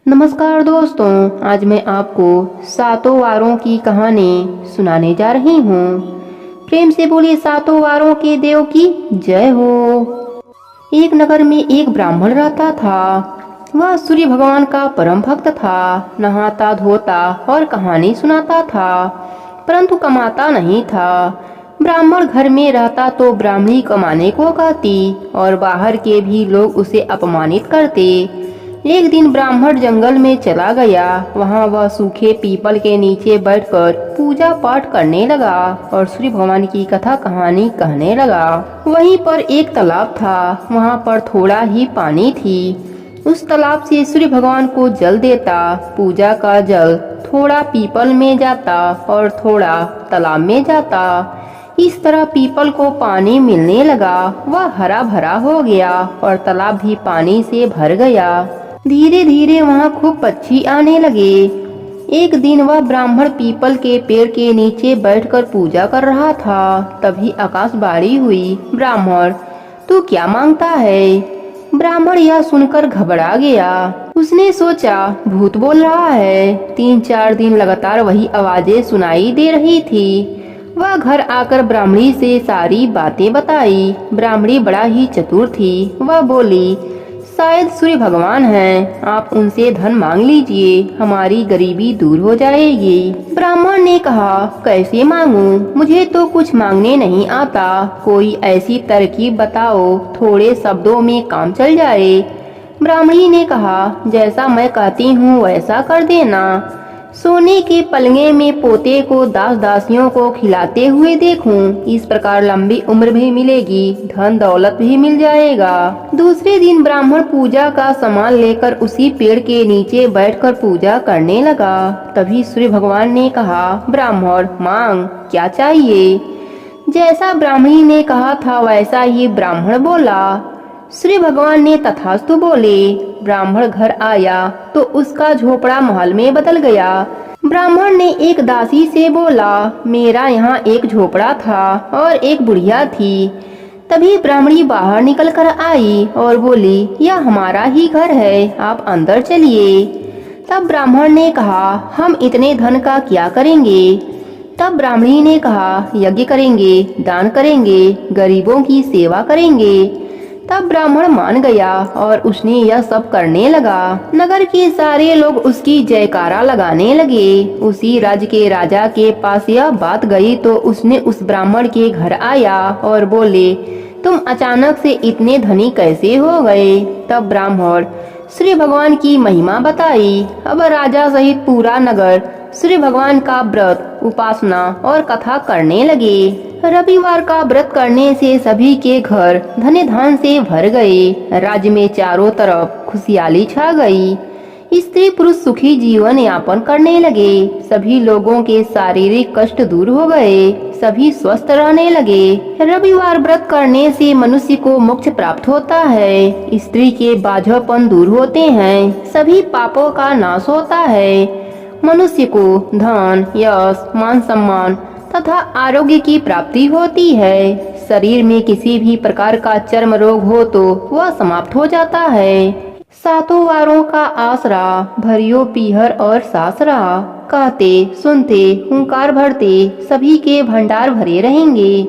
नमस्कार दोस्तों, आज मैं आपको सातों वारों की कहानी सुनाने जा रही हूँ। प्रेम से बोलिए सातों वारों के देव की जय हो। एक नगर में एक ब्राह्मण रहता था। वह सूर्य भगवान का परम भक्त था। नहाता धोता और कहानी सुनाता था, परंतु कमाता नहीं था। ब्राह्मण घर में रहता तो ब्राह्मणी कमाने को कहती और बाहर के भी लोग उसे अपमानित करते। एक दिन ब्राह्मण जंगल में चला गया। वहाँ वह सूखे पीपल के नीचे बैठकर पूजा पाठ करने लगा और सूर्य भगवान की कथा कहानी कहने लगा। वहीं पर एक तालाब था। वहाँ पर थोड़ा ही पानी थी। उस तालाब से सूर्य भगवान को जल देता। पूजा का जल थोड़ा पीपल में जाता और थोड़ा तालाब में जाता। इस तरह पीपल को पानी मिलने लगा। वह हरा भरा हो गया और तालाब भी पानी से भर गया। धीरे धीरे वहाँ खूब पक्षी आने लगे। एक दिन वह ब्राह्मण पीपल के पेड़ के नीचे बैठकर पूजा कर रहा था। तभी आकाशवाणी हुई, ब्राह्मण तू क्या मांगता है? ब्राह्मण यह सुनकर घबरा गया। उसने सोचा भूत बोल रहा है। 3-4 दिन लगातार वही आवाजें सुनाई दे रही थी। वह घर आकर ब्राह्मणी से सारी बातें बताई। ब्राह्मणी बड़ा ही चतुर थी। वह बोली, शायद सूर्य भगवान हैं, आप उनसे धन मांग लीजिए, हमारी गरीबी दूर हो जाएगी। ब्राह्मण ने कहा, कैसे मांगूं? मुझे तो कुछ मांगने नहीं आता। कोई ऐसी तरकीब बताओ, थोड़े शब्दों में काम चल जाए। ब्राह्मणी ने कहा, जैसा मैं कहती हूँ वैसा कर देना। सोने के पलंगे में पोते को दास दासियों को खिलाते हुए देखूं, इस प्रकार लंबी उम्र भी मिलेगी, धन दौलत भी मिल जाएगा। दूसरे दिन ब्राह्मण पूजा का सामान लेकर उसी पेड़ के नीचे बैठकर पूजा करने लगा। तभी सूर्य भगवान ने कहा, ब्राह्मण मांग, क्या चाहिए? जैसा ब्राह्मणी ने कहा था वैसा ही ब्राह्मण बोला। सूर्य भगवान ने तथास्तु बोले। ब्राह्मण घर आया तो उसका झोपड़ा महल में बदल गया। ब्राह्मण ने एक दासी से बोला, मेरा यहाँ एक झोपड़ा था और एक बुढ़िया थी। तभी ब्राह्मणी बाहर निकल कर आई और बोली, यह हमारा ही घर है, आप अंदर चलिए। तब ब्राह्मण ने कहा, हम इतने धन का क्या करेंगे? तब ब्राह्मणी ने कहा, यज्ञ करेंगे, दान करेंगे, गरीबों की सेवा करेंगे। तब ब्राह्मण मान गया और उसने यह सब करने लगा। नगर के सारे लोग उसकी जयकारा लगाने लगे। उसी राज्य के राजा के पास यह बात गई तो उसने उस ब्राह्मण के घर आया और बोले, तुम अचानक से इतने धनी कैसे हो गए? तब ब्राह्मण सूर्य भगवान की महिमा बताई। अब राजा सहित पूरा नगर सूर्य भगवान का व्रत, उपासना और कथा करने लगे। रविवार का व्रत करने से सभी के घर धन धान से भर गए। राज्य में चारों तरफ खुशहाली छा गई। स्त्री पुरुष सुखी जीवन यापन करने लगे। सभी लोगों के शारीरिक कष्ट दूर हो गए। सभी स्वस्थ रहने लगे। रविवार व्रत करने से मनुष्य को मोक्ष प्राप्त होता है। स्त्री के बाझोपन दूर होते हैं। सभी पापों का नाश होता है। मनुष्य को धन, यश, मान सम्मान तथा आरोग्य की प्राप्ति होती है। शरीर में किसी भी प्रकार का चर्म रोग हो तो वह समाप्त हो जाता है। सातों वारों का आसरा, भरियो पीहर और सासरा, कहते सुनते हुंकार भरते सभी के भंडार भरे रहेंगे।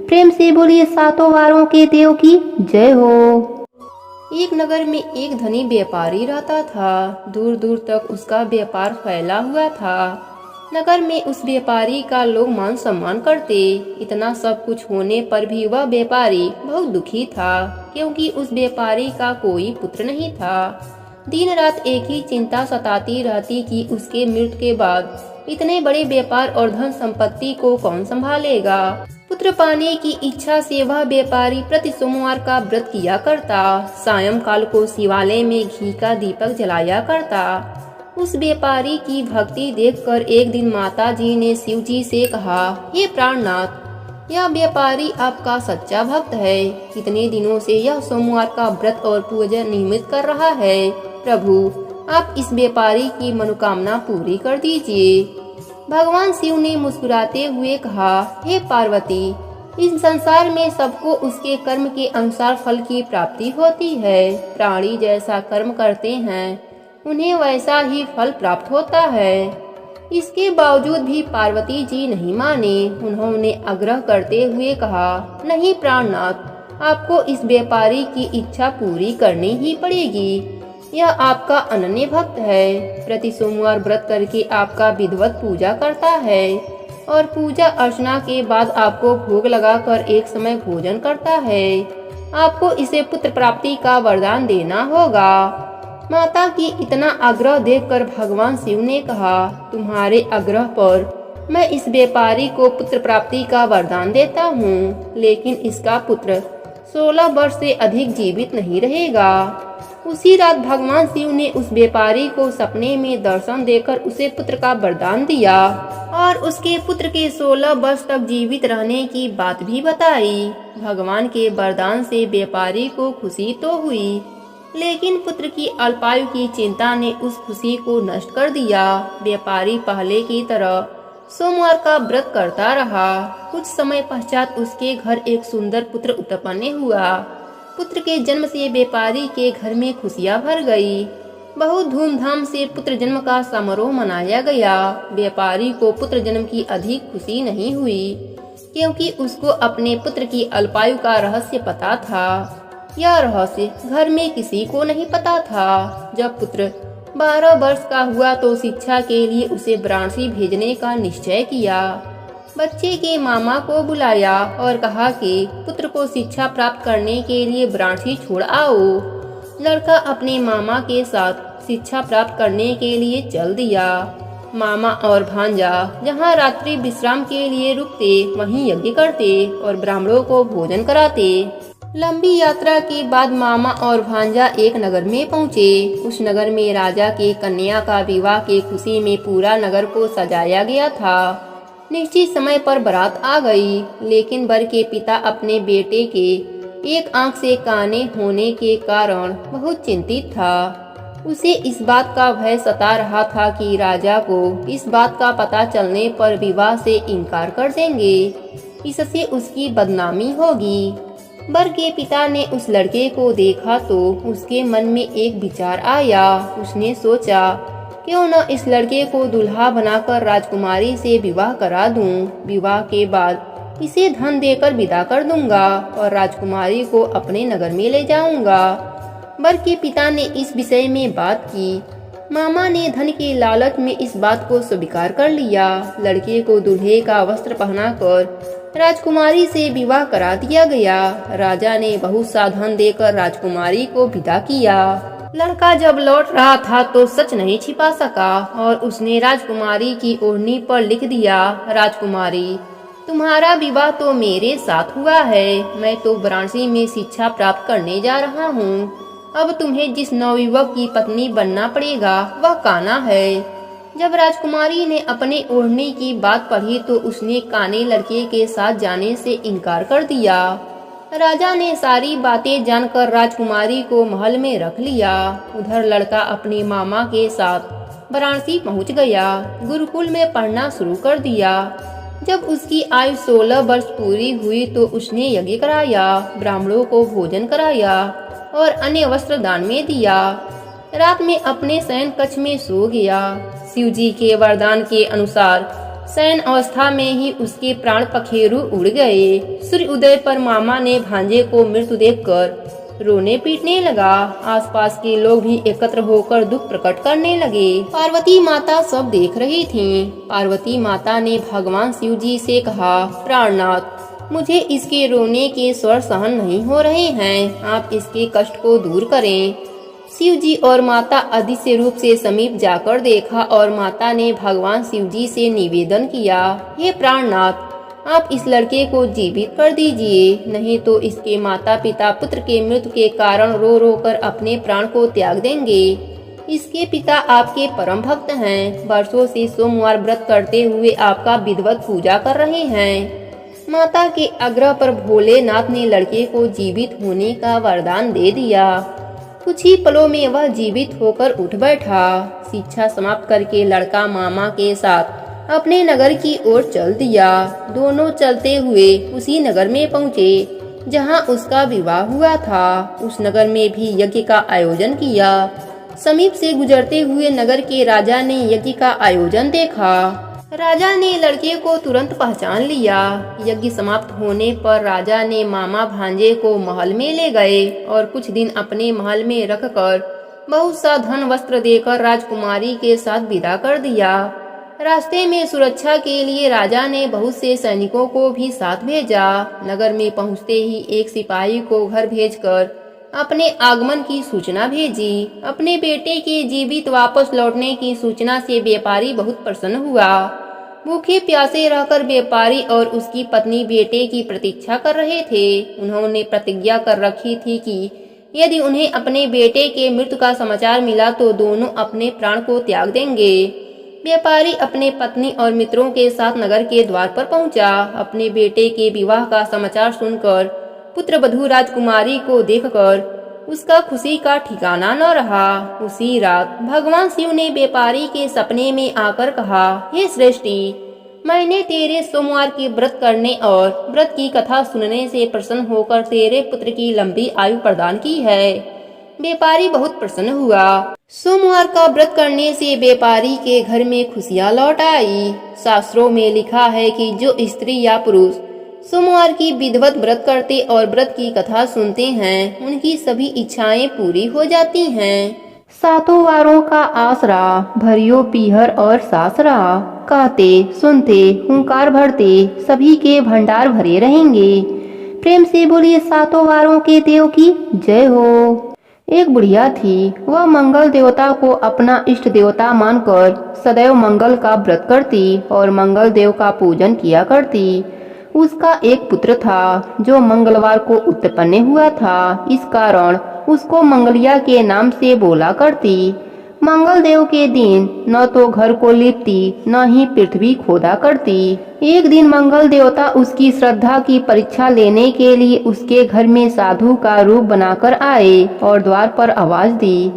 प्रेम से बोलिए सातों वारों के देव की जय हो। एक नगर में एक धनी व्यापारी रहता था। दूर दूर तक उसका व्यापार फैला हुआ था। नगर में उस व्यापारी का लोग मान सम्मान करते। इतना सब कुछ होने पर भी वह व्यापारी बहुत दुखी था, क्योंकि उस व्यापारी का कोई पुत्र नहीं था। दिन रात एक ही चिंता सताती रहती कि उसके मृत्यु के बाद इतने बड़े व्यापार और धन संपत्ति को कौन संभालेगा। पुत्र पाने की इच्छा से वह व्यापारी प्रति सोमवार का व्रत किया करता। सायंकाल को शिवालय में घी का दीपक जलाया करता। उस व्यापारी की भक्ति देखकर एक दिन माता जी ने शिव जी से कहा, हे प्राणनाथ, यह व्यापारी आपका सच्चा भक्त है। कितने दिनों से यह सोमवार का व्रत और पूजा नियमित कर रहा है। प्रभु, आप इस व्यापारी की मनोकामना पूरी कर दीजिए। भगवान शिव ने मुस्कुराते हुए कहा, हे पार्वती, इस संसार में सबको उसके कर्म के अनुसार फल की प्राप्ति होती है। प्राणी जैसा कर्म करते हैं उन्हें वैसा ही फल प्राप्त होता है। इसके बावजूद भी पार्वती जी नहीं माने। उन्होंने आग्रह करते हुए कहा, नहीं प्राणनाथ, आपको इस व्यापारी की इच्छा पूरी करनी ही पड़ेगी। यह आपका अनन्य भक्त है, प्रति सोमवार व्रत करके आपका विधिवत पूजा करता है और पूजा अर्चना के बाद आपको भोग लगाकर एक समय भोजन करता है। आपको इसे पुत्र प्राप्ति का वरदान देना होगा। माता की इतना आग्रह देखकर भगवान शिव ने कहा, तुम्हारे आग्रह पर मैं इस व्यापारी को पुत्र प्राप्ति का वरदान देता हूँ, लेकिन इसका पुत्र 16 वर्ष से अधिक जीवित नहीं रहेगा। उसी रात भगवान शिव ने उस व्यापारी को सपने में दर्शन देकर उसे पुत्र का वरदान दिया और उसके पुत्र के 16 वर्ष तक जीवित रहने की बात भी बताई। भगवान के वरदान से व्यापारी को खुशी तो हुई, लेकिन पुत्र की अल्पायु की चिंता ने उस खुशी को नष्ट कर दिया। व्यापारी पहले की तरह सोमवार का व्रत करता रहा। कुछ समय पश्चात उसके घर एक सुंदर पुत्र उत्पन्न हुआ। पुत्र के जन्म से व्यापारी के घर में खुशियां भर गई। बहुत धूमधाम से पुत्र जन्म का समारोह मनाया गया। व्यापारी को पुत्र जन्म की अधिक खुशी नहीं हुई, क्योंकि उसको अपने पुत्र की अल्पायु का रहस्य पता था। यह रहस्य घर में किसी को नहीं पता था। जब पुत्र 12 वर्ष का हुआ तो शिक्षा के लिए उसे वाराणसी भेजने का निश्चय किया। बच्चे के मामा को बुलाया और कहा कि पुत्र को शिक्षा प्राप्त करने के लिए वाराणसी छोड़ आओ। लड़का अपने मामा के साथ शिक्षा प्राप्त करने के लिए चल दिया। मामा और भांजा जहाँ रात्रि विश्राम के लिए रुकते, वहीं यज्ञ करते और ब्राह्मणों को भोजन कराते। लंबी यात्रा के बाद मामा और भांजा एक नगर में पहुँचे। उस नगर में राजा के कन्या का विवाह की खुशी में पूरा नगर को सजाया गया था। निश्चित समय पर बारात आ गई, लेकिन वर के पिता अपने बेटे के एक आंख से काने होने के कारण बहुत चिंतित था। उसे इस बात का भय सता रहा था कि राजा को इस बात का पता चलने पर विवाह से इनकार कर देंगे। इससे उसकी बदनामी होगी। वर के पिता ने उस लड़के को देखा तो उसके मन में एक विचार आया। उसने सोचा, क्यों न इस लड़के को दूल्हा बनाकर राजकुमारी से विवाह करा दूं। विवाह के बाद इसे धन देकर विदा कर दूंगा और राजकुमारी को अपने नगर में ले जाऊंगा। वर के पिता ने इस विषय में बात की। मामा ने धन के लालच में इस बात को स्वीकार कर लिया। लड़के को दूल्हे का वस्त्र पहनाकर राजकुमारी से विवाह करा दिया गया। राजा ने बहुत सा धन देकर राजकुमारी को विदा किया। लड़का जब लौट रहा था तो सच नहीं छिपा सका और उसने राजकुमारी की ओढ़नी पर लिख दिया, राजकुमारी, तुम्हारा विवाह तो मेरे साथ हुआ है। मैं तो वाराणसी में शिक्षा प्राप्त करने जा रहा हूँ। अब तुम्हें जिस नवयुवक की पत्नी बनना पड़ेगा वह कान्हा है। जब राजकुमारी ने अपने ओढ़नी की बात पढ़ी तो उसने काने लड़के के साथ जाने से इनकार कर दिया। राजा ने सारी बातें जानकर राजकुमारी को महल में रख लिया। उधर लड़का अपने मामा के साथ वाराणसी पहुंच गया। गुरुकुल में पढ़ना शुरू कर दिया। जब उसकी आयु 16 वर्ष पूरी हुई तो उसने यज्ञ कराया, ब्राह्मणों को भोजन कराया और अन्य वस्त्र दान में दिया। रात में अपने शयन कक्ष में सो गया। शिव जी के वरदान के अनुसार शयन अवस्था में ही उसके प्राण पखेरु उड़ गए। सूर्य उदय पर मामा ने भांजे को मृत्यु देखकर रोने पीटने लगा। आसपास के लोग भी एकत्र होकर दुख प्रकट करने लगे। पार्वती माता सब देख रही थीं। पार्वती माता ने भगवान शिव जी से कहा, प्राणनाथ, मुझे इसके रोने के स्वर सहन नहीं हो रहे हैं। आप इसके कष्ट को दूर करें। शिव जी और माता अदृश्य रूप से समीप जाकर देखा और माता ने भगवान शिव जी से निवेदन किया, हे प्राणनाथ, आप इस लड़के को जीवित कर दीजिए, नहीं तो इसके माता पिता पुत्र के मृत्यु के कारण रो रो कर अपने प्राण को त्याग देंगे। इसके पिता आपके परम भक्त हैं। वर्षों से सोमवार व्रत करते हुए आपका विधिवत पूजा कर रहे हैं। माता के आग्रह पर भोलेनाथ ने लड़के को जीवित होने का वरदान दे दिया। कुछ ही पलों में वह जीवित होकर उठ बैठा। शिक्षा समाप्त करके लड़का मामा के साथ अपने नगर की ओर चल दिया। दोनों चलते हुए उसी नगर में पहुँचे जहाँ उसका विवाह हुआ था। उस नगर में भी यज्ञ का आयोजन किया। समीप से गुजरते हुए नगर के राजा ने यज्ञ का आयोजन देखा। राजा ने लड़के को तुरंत पहचान लिया। यज्ञ समाप्त होने पर राजा ने मामा भांजे को महल में ले गए और कुछ दिन अपने महल में रखकर बहुत सा धन वस्त्र देकर राजकुमारी के साथ विदा कर दिया। रास्ते में सुरक्षा के लिए राजा ने बहुत से सैनिकों को भी साथ भेजा। नगर में पहुंचते ही एक सिपाही को घर भेजकर अपने आगमन की सूचना भेजी। अपने बेटे के जीवित वापस लौटने की सूचना से व्यापारी बहुत प्रसन्न हुआ। भूखे प्यासे रहकर व्यापारी और उसकी पत्नी बेटे की प्रतीक्षा कर रहे थे। उन्होंने प्रतिज्ञा कर रखी थी कि यदि उन्हें अपने बेटे के मृत्यु का समाचार मिला तो दोनों अपने प्राण को त्याग देंगे। व्यापारी अपने पत्नी और मित्रों के साथ नगर के द्वार पर पहुंचा। अपने बेटे के विवाह का समाचार सुनकर पुत्रवधू राजकुमारी को देखकर उसका खुशी का ठिकाना न रहा। उसी रात भगवान शिव ने व्यापारी के सपने में आकर कहा, हे श्रेष्ठी, मैंने तेरे सोमवार के व्रत करने और व्रत की कथा सुनने से प्रसन्न होकर तेरे पुत्र की लंबी आयु प्रदान की है। व्यापारी बहुत प्रसन्न हुआ। सोमवार का व्रत करने से व्यापारी के घर में खुशियां लौट आई। शास्त्रों में लिखा है कि जो स्त्री या पुरुष सोमवार की विधिवत व्रत करते और व्रत की कथा सुनते हैं, उनकी सभी इच्छाएं पूरी हो जाती हैं। सातों वारों का आसरा, भरियो पीहर और सासरा, कहते सुनते हुंकार भरते सभी के भंडार भरे रहेंगे। प्रेम से बोलिए सातों वारों के देव की जय हो। एक बुढ़िया थी। वह मंगल देवता को अपना इष्ट देवता मानकर सदैव मंगल का व्रत करती और मंगल देव का पूजन किया करती। उसका एक पुत्र था जो मंगलवार को उत्पन्न हुआ था। इस कारण उसको मंगलिया के नाम से बोला करती। मंगल देव के दिन न तो घर को लिपती न ही पृथ्वी खोदा करती। एक दिन मंगल देवता उसकी श्रद्धा की परीक्षा लेने के लिए उसके घर में साधु का रूप बनाकर आए और द्वार पर आवाज दी।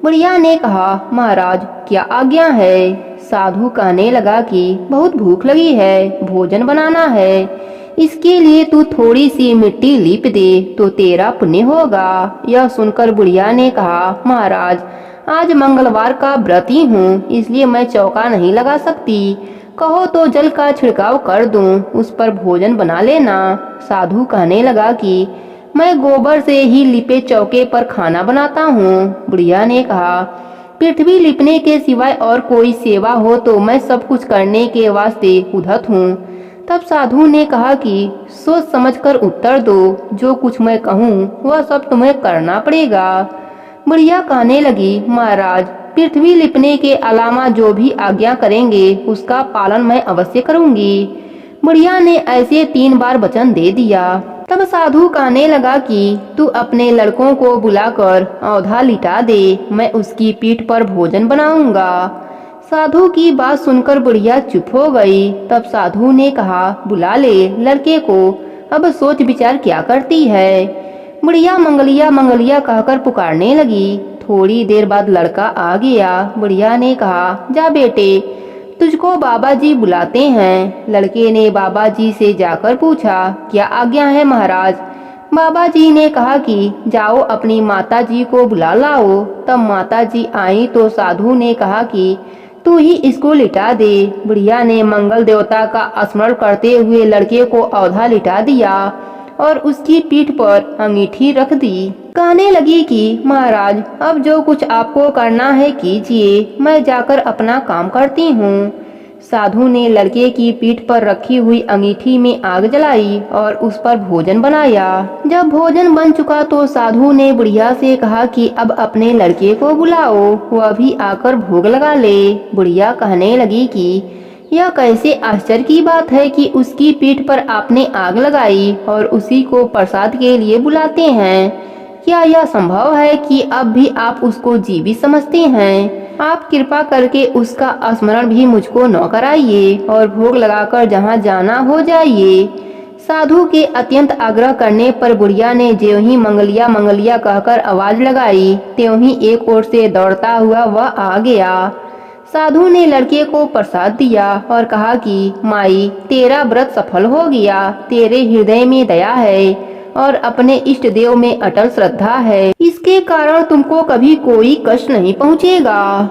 बुढ़िया ने कहा, महाराज क्या आज्ञा है? साधु कहने लगा कि बहुत भूख लगी है, भोजन बनाना है। इसके लिए तू थोड़ी सी मिट्टी लीप दे तो तेरा पुण्य होगा। यह सुनकर बुढ़िया ने कहा, महाराज आज मंगलवार का व्रत ही हूँ, इसलिए मैं चौका नहीं लगा सकती। कहो तो जल का छिड़काव कर दूं, उस पर भोजन बना लेना। साधु कहने लगा कि मैं गोबर से ही लिपे चौके पर खाना बनाता हूँ। बुढ़िया ने कहा, पृथ्वी लिपने के सिवाय और कोई सेवा हो तो मैं सब कुछ करने के वास्ते उद्धत हूँ। तब साधु ने कहा कि सोच समझकर उत्तर दो, जो कुछ मैं कहूँ वह सब तुम्हें करना पड़ेगा। बुढ़िया कहने लगी, महाराज पृथ्वी लिपने के अलावा जो भी आज्ञा करेंगे उसका पालन मैं अवश्य करूंगी। बुढ़िया ने ऐसे 3 बार वचन दे दिया। तब साधु कहने लगा कि तू अपने लड़कों को बुलाकर औधा लिटा दे, मैं उसकी पीठ पर भोजन बनाऊंगा। साधु की बात सुनकर बुढ़िया चुप हो गई। तब साधु ने कहा, बुला ले लड़के को, अब सोच विचार क्या करती है। बुढ़िया मंगलिया कहकर पुकारने लगी। थोड़ी देर बाद लड़का आ गया। बुढ़िया ने कहा, जा बेटे, तुझको बाबा जी बुलाते हैं। लड़के ने बाबा जी से जाकर पूछा, क्या आज्ञा है महाराज? बाबा जी ने कहा कि जाओ अपनी माता जी को बुला लाओ। तब माता जी आई तो साधु ने कहा कि तू ही इसको लिटा दे। बुढ़िया ने मंगल देवता का स्मरण करते हुए लड़के को औधा लिटा दिया और उसकी पीठ पर अंगीठी रख दी। कहने लगी कि महाराज अब जो कुछ आपको करना है कीजिए, मैं जाकर अपना काम करती हूँ। साधु ने लड़के की पीठ पर रखी हुई अंगीठी में आग जलाई और उस पर भोजन बनाया। जब भोजन बन चुका तो साधु ने बुढ़िया से कहा कि अब अपने लड़के को बुलाओ, वह भी आकर भोग लगा ले। बुढ़िया कहने लगी कि यह कैसे आश्चर्य की बात है कि उसकी पीठ पर आपने आग लगाई और उसी को प्रसाद के लिए बुलाते हैं। क्या यह संभव है कि अब भी आप उसको जीवित समझते हैं? आप कृपा करके उसका स्मरण भी मुझको न कराइए और भोग लगाकर जहाँ जाना हो जाइए। साधु के अत्यंत आग्रह करने पर बुढ़िया ने ज्यों ही मंगलिया कहकर आवाज लगाई, त्यों ही एक ओर से दौड़ता हुआ वह आ गया। साधु ने लड़के को प्रसाद दिया और कहा कि माई तेरा व्रत सफल हो गया, तेरे हृदय में दया है, और अपने इष्ट देव में अटल श्रद्धा है, इसके कारण तुमको कभी कोई कष्ट नहीं पहुँचेगा।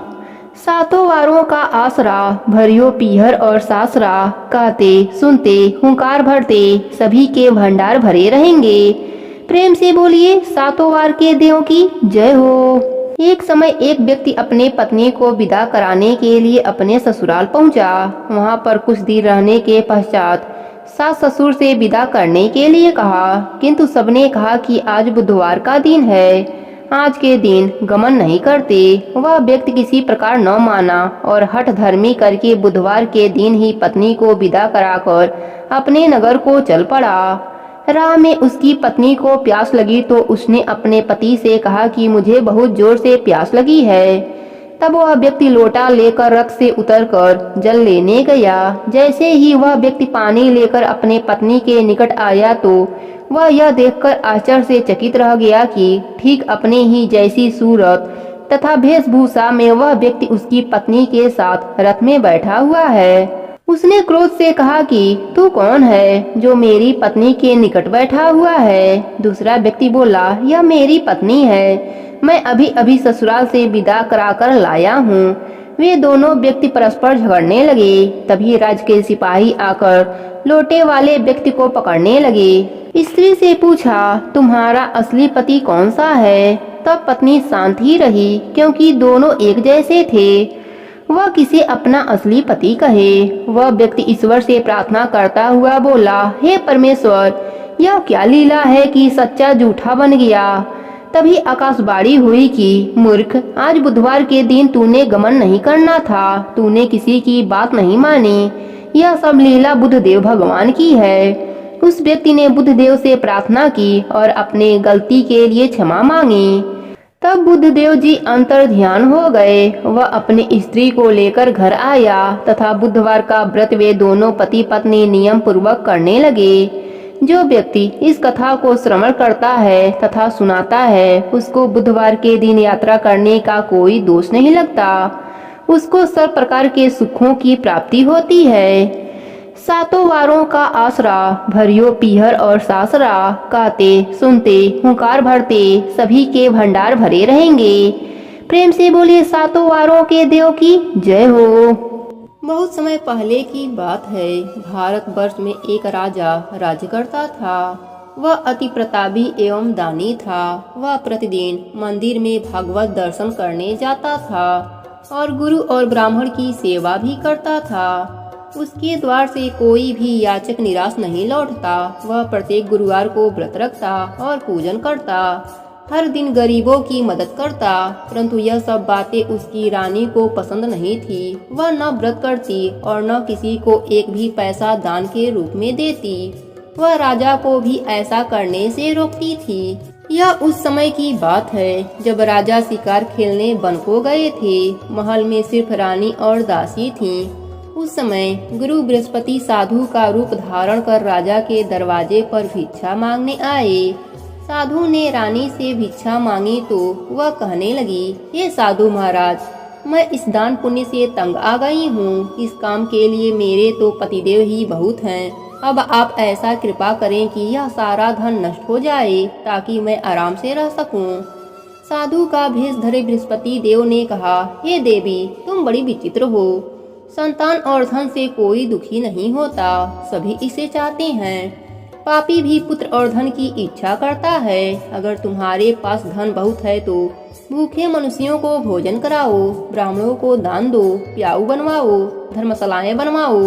सातों वारों का आसरा भरियो पीहर और सासरा, कहते सुनते हुंकार भरते सभी के भंडार भरे रहेंगे। प्रेम से बोलिए सातों वार के देव की जय हो। एक समय एक व्यक्ति अपने पत्नी को विदा कराने के लिए अपने ससुराल पहुंचा। वहां पर कुछ दिन रहने के पश्चात सास ससुर से विदा करने के लिए कहा, किंतु सबने कहा कि आज बुधवार का दिन है, आज के दिन गमन नहीं करते। वह व्यक्ति किसी प्रकार न माना और हठ धर्मी करके बुधवार के दिन ही पत्नी को विदा कराकर अपने नगर को चल पड़ा। राह में उसकी पत्नी को प्यास लगी तो उसने अपने पति से कहा कि मुझे बहुत जोर से प्यास लगी है। तब वह व्यक्ति लोटा लेकर रथ से उतरकर जल लेने गया। जैसे ही वह व्यक्ति पानी लेकर अपने पत्नी के निकट आया तो वह यह देखकर आश्चर्य से चकित रह गया कि ठीक अपने ही जैसी सूरत तथा वेशभूषा में वह व्यक्ति उसकी पत्नी के साथ रथ में बैठा हुआ है। उसने क्रोध से कहा कि तू कौन है जो मेरी पत्नी के निकट बैठा हुआ है। दूसरा व्यक्ति बोला, यह मेरी पत्नी है, मैं अभी अभी ससुराल से विदा कराकर लाया हूँ। वे दोनों व्यक्ति परस्पर झगड़ने लगे। तभी राज्य के सिपाही आकर लोटे वाले व्यक्ति को पकड़ने लगे। स्त्री से पूछा, तुम्हारा असली पति कौन सा है? तब पत्नी शांत ही रही, क्योंकि दोनों एक जैसे थे। वह किसे अपना असली पति कहे। वह व्यक्ति ईश्वर से प्रार्थना करता हुआ बोला, हे परमेश्वर, यह क्या लीला है कि सच्चा झूठा बन गया। तभी आकाशवाणी हुई कि मूर्ख, आज बुधवार के दिन तूने गमन नहीं करना था, तूने किसी की बात नहीं मानी, यह सब लीला बुद्धदेव भगवान की है। उस व्यक्ति ने बुद्धदेव से प्रार्थना की और अपने गलती के लिए क्षमा मांगी। तब बुद्धदेव जी अंतर ध्यान हो गए। वह अपनी स्त्री को लेकर घर आया तथा बुधवार का व्रत वे दोनों पति पत्नी नियम पूर्वक करने लगे। जो व्यक्ति इस कथा को श्रवण करता है तथा सुनाता है, उसको बुधवार के दिन यात्रा करने का कोई दोष नहीं लगता, उसको सब प्रकार के सुखों की प्राप्ति होती है। सातों वारों का आसरा भरियो पीहर और सासरा, कहते सुनते हुंकार भरते सभी के भंडार भरे रहेंगे। प्रेम से बोलिए सातों वारों के देव की जय हो। बहुत समय पहले की बात है। भारतवर्ष में एक राजा राज्य करता था। वह अति प्रतापी एवं दानी था। वह प्रतिदिन मंदिर में भागवत दर्शन करने जाता था और गुरु और ब्राह्मण की सेवा भी करता था। उसके द्वार से कोई भी याचक निराश नहीं लौटता। वह प्रत्येक गुरुवार को व्रत रखता और पूजन करता, हर दिन गरीबों की मदद करता। परंतु यह सब बातें उसकी रानी को पसंद नहीं थी। वह न व्रत करती और न किसी को एक भी पैसा दान के रूप में देती। वह राजा को भी ऐसा करने से रोकती थी। यह उस समय की बात है जब राजा शिकार खेलने वन को गए थे। महल में सिर्फ रानी और दासी थीं। उस समय गुरु बृहस्पति साधु का रूप धारण कर राजा के दरवाजे पर भिक्षा मांगने आए। साधु ने रानी से भिक्षा मांगी तो वह कहने लगी, हे साधु महाराज, मैं इस दान पुण्य से तंग आ गई हूँ। इस काम के लिए मेरे तो पतिदेव ही बहुत हैं। अब आप ऐसा कृपा करें कि यह सारा धन नष्ट हो जाए ताकि मैं आराम से रह सकूं। साधु का भेष धरे बृहस्पति देव ने कहा, हे देवी, तुम बड़ी विचित्र हो। संतान और धन से कोई दुखी नहीं होता, सभी इसे चाहते हैं। पापी भी पुत्र और धन की इच्छा करता है। अगर तुम्हारे पास धन बहुत है तो भूखे मनुष्यों को भोजन कराओ, ब्राह्मणों को दान दो, प्याऊ बनवाओ, धर्मशालाएं बनवाओ,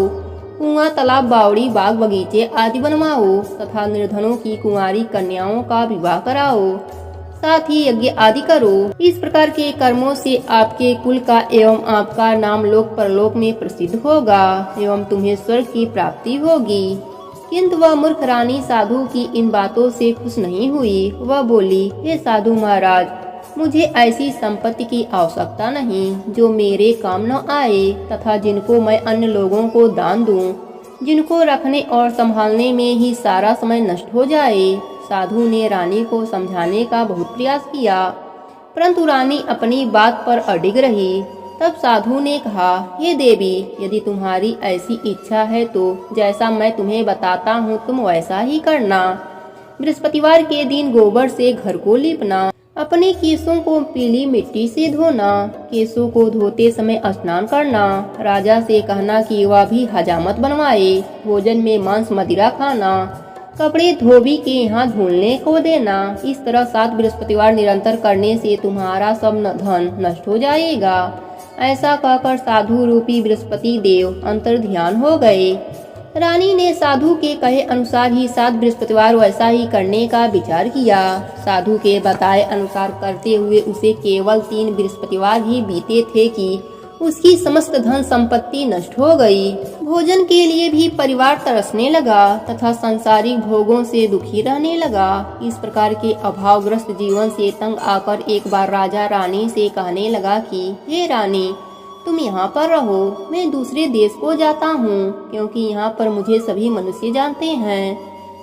कुआं तालाब बावड़ी बाग बगीचे आदि बनवाओ तथा निर्धनों की कुंवारी कन्याओं का विवाह कराओ, साथ ही यज्ञ आदि करो। इस प्रकार के कर्मों से आपके कुल का एवं आपका नाम लोक परलोक में प्रसिद्ध होगा एवं तुम्हें स्वर्ग की प्राप्ति होगी। किंतु वह मूर्ख रानी साधु की इन बातों से खुश नहीं हुई। वह बोली, हे साधु महाराज, मुझे ऐसी संपत्ति की आवश्यकता नहीं जो मेरे काम न आए तथा जिनको मैं अन्य लोगों को दान दूं, जिनको रखने और संभालने में ही सारा समय नष्ट हो जाए। साधु ने रानी को समझाने का बहुत प्रयास किया, परंतु रानी अपनी बात पर अडिग रही। तब साधु ने कहा, हे देवी, यदि तुम्हारी ऐसी इच्छा है तो जैसा मैं तुम्हें बताता हूँ तुम वैसा ही करना। बृहस्पतिवार के दिन गोबर से घर को लीपना, अपने केसों को पीली मिट्टी से धोना, केसों को धोते समय स्नान करना, राजा से कहना कि वह भी हजामत बनवाए, भोजन में मांस मदिरा खाना, कपड़े धोबी के यहाँ धुलने को देना। इस तरह 7 बृहस्पतिवार निरंतर करने से तुम्हारा सब धन नष्ट हो जाएगा। ऐसा कहकर साधु रूपी बृहस्पति देव अंतर ध्यान हो गए। रानी ने साधु के कहे अनुसार ही 7 बृहस्पतिवार वैसा ही करने का विचार किया। साधु के बताए अनुसार करते हुए उसे केवल 3 बृहस्पतिवार ही बीते थे कि उसकी समस्त धन संपत्ति नष्ट हो गई। भोजन के लिए भी परिवार तरसने लगा तथा सांसारिक भोगों से दुखी रहने लगा। इस प्रकार के अभावग्रस्त जीवन से तंग आकर एक बार राजा रानी से कहने लगा कि हे रानी, तुम यहाँ पर रहो, मैं दूसरे देश को जाता हूँ, क्योंकि यहाँ पर मुझे सभी मनुष्य जानते हैं,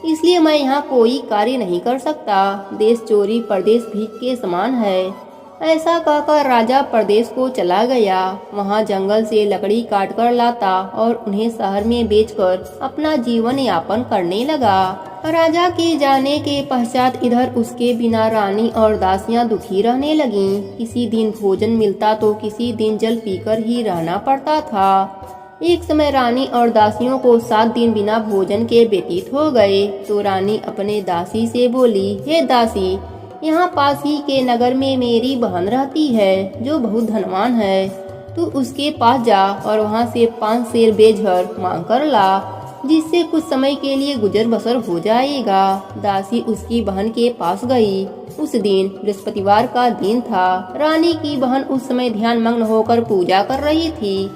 इसलिए मैं यहाँ कोई कार्य नहीं कर सकता। देश चोरी परदेश भीख के समान है। ऐसा कहकर राजा प्रदेश को चला गया। वहाँ जंगल से लकड़ी काट कर लाता और उन्हें शहर में बेचकर अपना जीवन यापन करने लगा। राजा के जाने के पश्चात इधर उसके बिना रानी और दासियां दुखी रहने लगीं। किसी दिन भोजन मिलता तो किसी दिन जल पीकर ही रहना पड़ता था। एक समय रानी और दासियों को 7 दिन बिना भोजन के व्यतीत हो गए तो रानी अपने दासी से बोली, हे दासी, यहाँ पास ही के नगर में मेरी बहन रहती है जो बहुत धनवान है। तू उसके पास जा और वहाँ से 5 सेर बेझर मांग कर ला, जिससे कुछ समय के लिए गुजर बसर हो जाएगा। दासी उसकी बहन के पास गई। उस दिन बृहस्पतिवार का दिन था। रानी की बहन उस समय ध्यान मग्न होकर पूजा कर रही थी।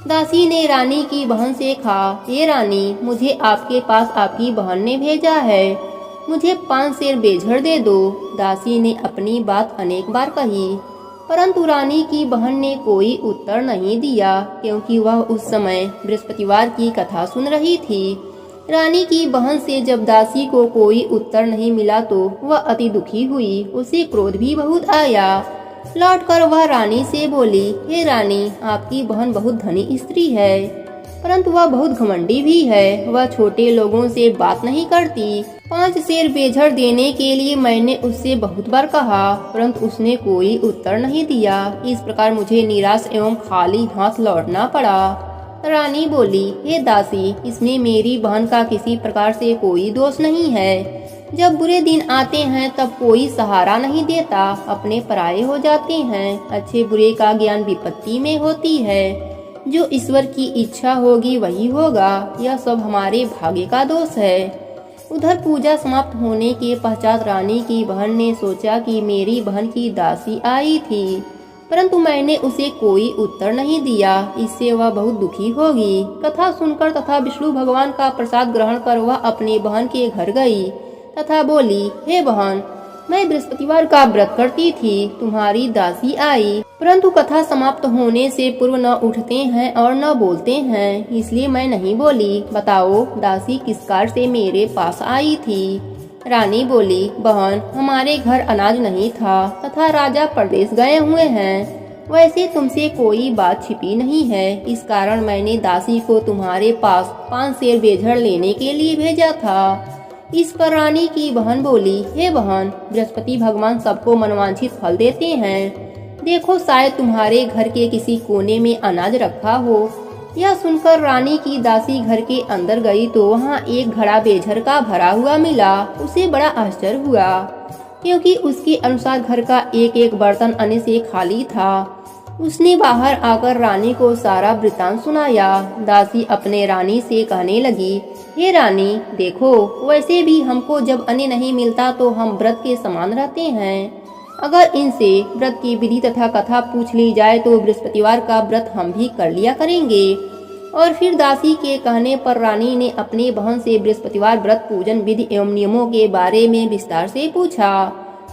दासी ने रानी की बहन से कहा, हे रानी, मुझे आपके पास आपकी बहन ने भेजा है, मुझे 5 सेर बेझर दे दो। दासी ने अपनी बात अनेक बार कही, परंतु रानी की बहन ने कोई उत्तर नहीं दिया, क्योंकि वह उस समय बृहस्पतिवार की कथा सुन रही थी। रानी की बहन से जब दासी को कोई उत्तर नहीं मिला तो वह अति दुखी हुई। उसे क्रोध भी बहुत आया। लौटकर वह रानी से बोली, हे रानी, आपकी बहन बहुत धनी स्त्री है, परंतु वह बहुत घमंडी भी है। वह छोटे लोगों से बात नहीं करती। 5 सेर बेझर देने के लिए मैंने उससे बहुत बार कहा, परंतु उसने कोई उत्तर नहीं दिया। इस प्रकार मुझे निराश एवं खाली हाथ लौटना पड़ा। रानी बोली, हे दासी, इसमें मेरी बहन का किसी प्रकार से कोई दोष नहीं है। जब बुरे दिन आते हैं तब कोई सहारा नहीं देता, अपने पराये हो जाते हैं। अच्छे बुरे का ज्ञान विपत्ति में होती है। जो ईश्वर की इच्छा होगी वही होगा। यह सब हमारे भाग्य का दोष है। उधर पूजा समाप्त होने के पश्चात रानी की बहन ने सोचा कि मेरी बहन की दासी आई थी, परंतु मैंने उसे कोई उत्तर नहीं दिया, इससे वह बहुत दुखी होगी। कथा सुनकर तथा विष्णु भगवान का प्रसाद ग्रहण कर वह अपनी बहन के घर गई तथा बोली, हे बहन, मैं बृहस्पतिवार का व्रत करती थी, तुम्हारी दासी आई, परंतु कथा समाप्त होने से पूर्व न उठते हैं और न बोलते हैं, इसलिए मैं नहीं बोली। बताओ, दासी किस कार्य से मेरे पास आई थी? रानी बोली, बहन, हमारे घर अनाज नहीं था तथा राजा प्रदेश गए हुए हैं। वैसे तुमसे कोई बात छिपी नहीं है, इस कारण मैंने दासी को तुम्हारे पास 5 सेर बेझर लेने के लिए भेजा था। इस पर रानी की बहन बोली, हे बहन, बृहस्पति भगवान सबको मनवांछित फल देते हैं। देखो, शायद तुम्हारे घर के किसी कोने में अनाज रखा हो। यह सुनकर रानी की दासी घर के अंदर गई तो वहाँ एक घड़ा बेझर का भरा हुआ मिला। उसे बड़ा आश्चर्य हुआ, क्योंकि उसके अनुसार घर का एक एक बर्तन अन्न से खाली था। उसने बाहर आकर रानी को सारा वृतांत सुनाया। दासी अपने रानी से कहने लगी, हे रानी, देखो, वैसे भी हमको जब अन्न नहीं मिलता तो हम व्रत के समान रहते हैं। अगर इनसे व्रत की विधि तथा कथा पूछ ली जाए तो बृहस्पतिवार का व्रत हम भी कर लिया करेंगे। और फिर दासी के कहने पर रानी ने अपनी बहन से बृहस्पतिवार व्रत पूजन विधि एवं नियमों के बारे में विस्तार से पूछा।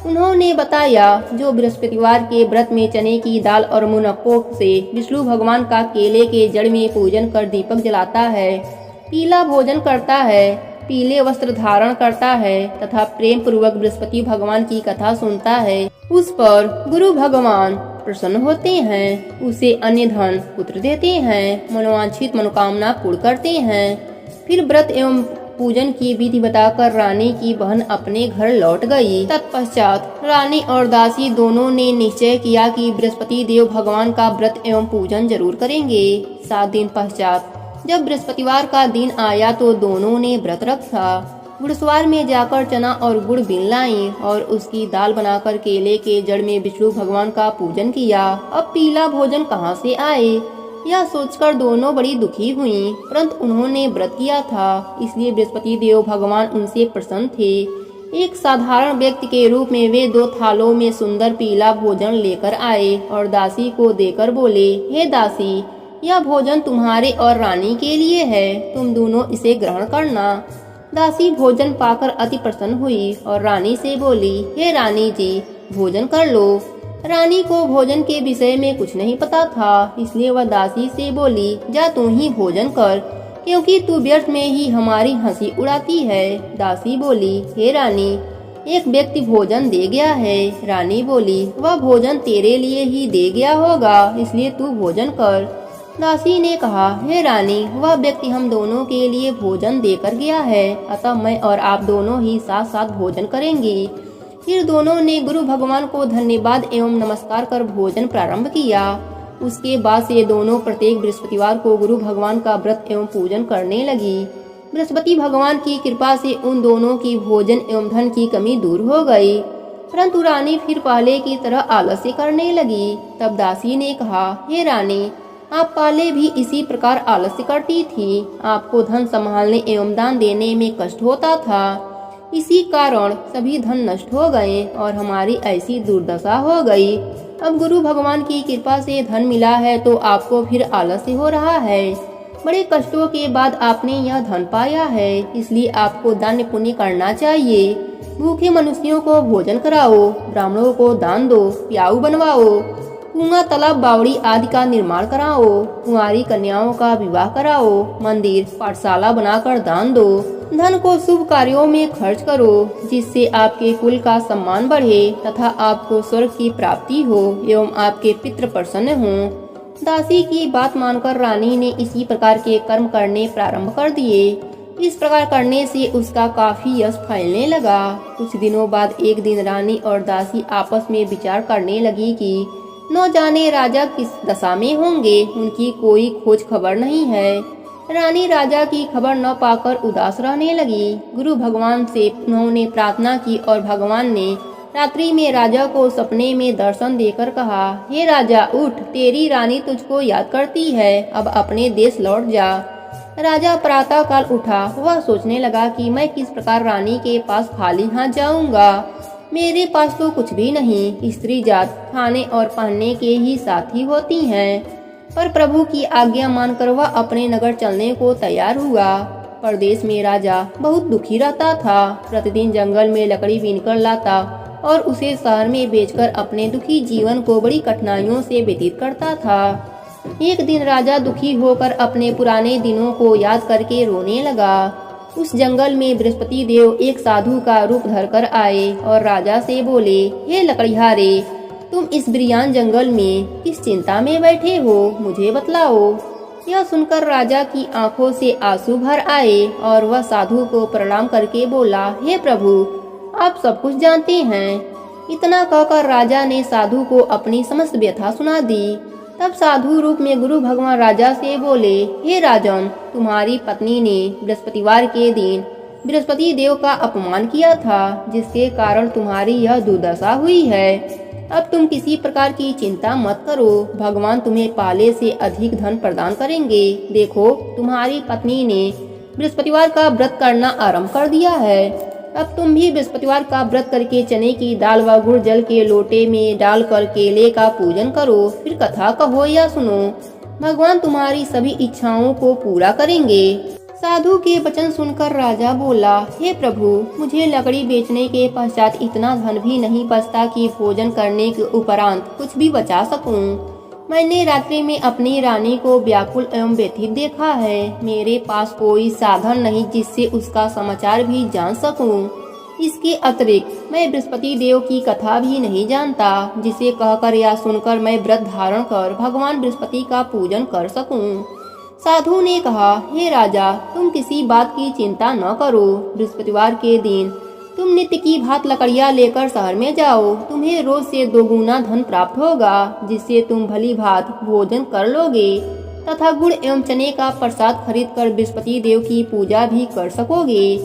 उन्होंने बताया, जो बृहस्पतिवार के व्रत में चने की दाल और मुनक्कों से विष्णु भगवान का केले के जड़ में पूजन कर दीपक जलाता है, पीला भोजन करता है, पीले वस्त्र धारण करता है तथा प्रेम पूर्वक बृहस्पति भगवान की कथा सुनता है, उस पर गुरु भगवान प्रसन्न होते हैं, उसे अन्य धन पुत्र देते हैं, मनोवांछित मनोकामना पूर्ण करते हैं। फिर व्रत एवं पूजन की विधि बताकर रानी की बहन अपने घर लौट गई। तत्पश्चात रानी और दासी दोनों ने निश्चय किया कि बृहस्पति देव भगवान का व्रत एवं पूजन जरूर करेंगे। 7 दिन पश्चात जब बृहस्पतिवार का दिन आया तो दोनों ने व्रत रखा। घुड़सवार में जाकर चना और गुड़ बीन लाई और उसकी दाल बनाकर केले के जड़ में विष्णु भगवान का पूजन किया। अब पीला भोजन कहाँ से आए, यह सोचकर दोनों बड़ी दुखी हुईं, परंतु उन्होंने व्रत किया था, इसलिए बृहस्पति देव भगवान उनसे प्रसन्न थे। एक साधारण व्यक्ति के रूप में वे 2 थालों में सुंदर पीला भोजन लेकर आए और दासी को देकर बोले, हे दासी, यह भोजन तुम्हारे और रानी के लिए है, तुम दोनों इसे ग्रहण करना। दासी भोजन पाकर अति प्रसन्न हुई और रानी से बोली, हे रानी जी, भोजन कर लो। रानी को भोजन के विषय में कुछ नहीं पता था, इसलिए वह दासी से बोली, जा तू ही भोजन कर, क्योंकि तू व्यर्थ में ही हमारी हंसी उड़ाती है। दासी बोली, हे रानी, एक व्यक्ति भोजन दे गया है। रानी बोली, वह भोजन तेरे लिए ही दे गया होगा, इसलिए तू भोजन कर। दासी ने कहा, हे रानी, वह व्यक्ति हम दोनों के लिए भोजन देकर गया है, अतः मैं और आप दोनों ही साथ साथ भोजन करेंगे। फिर दोनों ने गुरु भगवान को धन्यवाद एवं नमस्कार कर भोजन प्रारंभ किया। उसके बाद से दोनों प्रत्येक बृहस्पतिवार को गुरु भगवान का व्रत एवं पूजन करने लगी। बृहस्पति भगवान की कृपा से उन दोनों की भोजन एवं धन की कमी दूर हो गई, परंतु रानी फिर पहले की तरह आलस्य करने लगी। तब दासी ने कहा, हे रानी, आप पहले भी इसी प्रकार आलस्य करती थी, आपको धन संभालने एवं दान देने में कष्ट होता था, इसी कारण सभी धन नष्ट हो गए और हमारी ऐसी दुर्दशा हो गई। अब गुरु भगवान की कृपा से धन मिला है तो आपको फिर आलस्य हो रहा है। बड़े कष्टों के बाद आपने यह धन पाया है, इसलिए आपको दान पुण्य करना चाहिए। भूखे मनुष्यों को भोजन कराओ, ब्राह्मणों को दान दो, प्याऊ बनवाओ, कुआं, तालाब, बावड़ी आदि का निर्माण कराओ, कुंवारी कन्याओं का विवाह कराओ, मंदिर, पाठशाला बनाकर दान दो, धन को शुभ कार्यों में खर्च करो, जिससे आपके कुल का सम्मान बढ़े तथा आपको स्वर्ग की प्राप्ति हो एवं आपके पितृ प्रसन्न हों। दासी की बात मानकर रानी ने इसी प्रकार के कर्म करने प्रारंभ कर दिए। इस प्रकार करने से उसका काफी यश फैलने लगा। कुछ दिनों बाद एक दिन रानी और दासी आपस में विचार करने लगी कि न जाने राजा किस दशा में होंगे, उनकी कोई खोज खबर नहीं है। रानी राजा की खबर न पाकर उदास रहने लगी। गुरु भगवान से उन्होंने प्रार्थना की और भगवान ने रात्रि में राजा को सपने में दर्शन देकर कहा, हे राजा, उठ, तेरी रानी तुझको याद करती है, अब अपने देश लौट जा। राजा प्रातः काल उठा। वह सोचने लगा कि मैं किस प्रकार रानी के पास खाली हाथ जाऊंगा, मेरे पास तो कुछ भी नहीं। स्त्री जात खाने और पहनने के ही साथी होती हैं। पर प्रभु की आज्ञा मानकर वह अपने नगर चलने को तैयार हुआ। परदेश में राजा बहुत दुखी रहता था। प्रतिदिन जंगल में लकड़ी बीनकर लाता और उसे शहर में बेचकर अपने दुखी जीवन को बड़ी कठिनाइयों से व्यतीत करता था। एक दिन राजा दुखी होकर अपने पुराने दिनों को याद करके रोने लगा। उस जंगल में बृहस्पति देव एक साधु का रूप धरकर आए और राजा से बोले, हे लकड़िहारे, तुम इस बिरियान जंगल में किस चिंता में बैठे हो, मुझे बतलाओ। यह सुनकर राजा की आंखों से आंसू भर आए और वह साधु को प्रणाम करके बोला, हे प्रभु, आप सब कुछ जानते हैं। इतना कहकर राजा ने साधु को अपनी समस्त व्यथा सुना दी। तब साधु रूप में गुरु भगवान राजा से बोले, हे राजन, तुम्हारी पत्नी ने बृहस्पतिवार के दिन बृहस्पति देव का अपमान किया था, जिसके कारण तुम्हारी यह दुर्दशा हुई है। अब तुम किसी प्रकार की चिंता मत करो, भगवान तुम्हें पहले से अधिक धन प्रदान करेंगे। देखो, तुम्हारी पत्नी ने बृहस्पतिवार का व्रत करना आरंभ कर दिया है। अब तुम भी बृहस्पतिवार का व्रत करके चने की दाल व गुड़ जल के लोटे में डालकर केले का पूजन करो, फिर कथा कहो या सुनो। भगवान तुम्हारी सभी इच्छाओं को पूरा करेंगे। साधु के वचन सुनकर राजा बोला, हे प्रभु, मुझे लकड़ी बेचने के पश्चात इतना धन भी नहीं बचता कि भोजन करने के उपरांत कुछ भी बचा सकूं। मैंने रात्रि में अपनी रानी को व्याकुल एवं व्यथित देखा है। मेरे पास कोई साधन नहीं जिससे उसका समाचार भी जान सकूं। इसके अतिरिक्त मैं बृहस्पति देव की कथा भी नहीं जानता, जिसे कहकर या सुनकर मैं व्रत धारण कर भगवान बृहस्पति का पूजन कर सकूं। साधु ने कहा, हे राजा, तुम किसी बात की चिंता न करो। बृहस्पतिवार के दिन तुम नित्य की भांति लकड़ियाँ लेकर शहर में जाओ। तुम्हें रोज से 2 गुना धन प्राप्त होगा, जिससे तुम भली भांति भोजन कर लोगे तथा गुड़ एवं चने का प्रसाद खरीद कर बृहस्पति देव की पूजा भी कर सकोगे।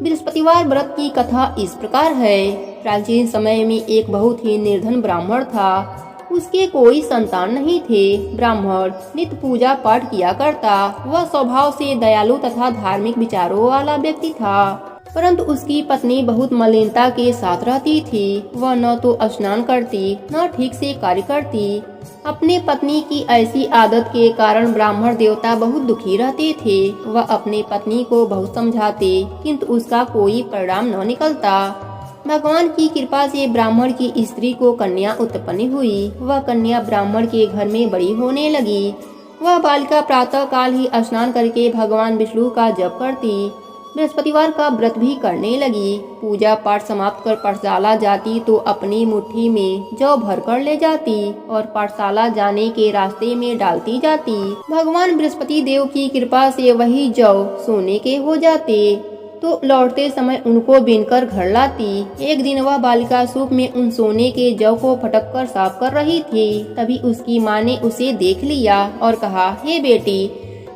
बृहस्पतिवार व्रत की कथा इस प्रकार है। प्राचीन समय में एक बहुत ही निर्धन ब्राह्मण था। उसके कोई संतान नहीं थे। ब्राह्मण नित्य पूजा पाठ किया करता। वह स्वभाव से दयालु तथा धार्मिक विचारों वाला व्यक्ति था, परंतु उसकी पत्नी बहुत मलिनता के साथ रहती थी। वह न तो स्नान करती न ठीक से कार्य करती। अपने पत्नी की ऐसी आदत के कारण ब्राह्मण देवता बहुत दुखी रहते थे। वह अपने पत्नी को बहुत समझाते, किंतु उसका कोई परिणाम न निकलता। भगवान की कृपा से ब्राह्मण की स्त्री को कन्या उत्पन्न हुई। वह कन्या ब्राह्मण के घर में बड़ी होने लगी। वह बालिका प्रातः काल ही स्नान करके भगवान विष्णु का जप करती। बृहस्पतिवार का व्रत भी करने लगी। पूजा पाठ समाप्त कर पाठशाला जाती तो अपनी मुट्ठी में जौ भर कर ले जाती और पाठशाला जाने के रास्ते में डालती जाती। भगवान बृहस्पति देव की कृपा से वही जौ सोने के हो जाते, तो लौटते समय उनको बीनकर घर लाती। एक दिन वह बालिका सूप में उन सोने के जौ को फटक कर साफ कर रही थी। तभी उसकी माँ ने उसे देख लिया और कहा, हे बेटी,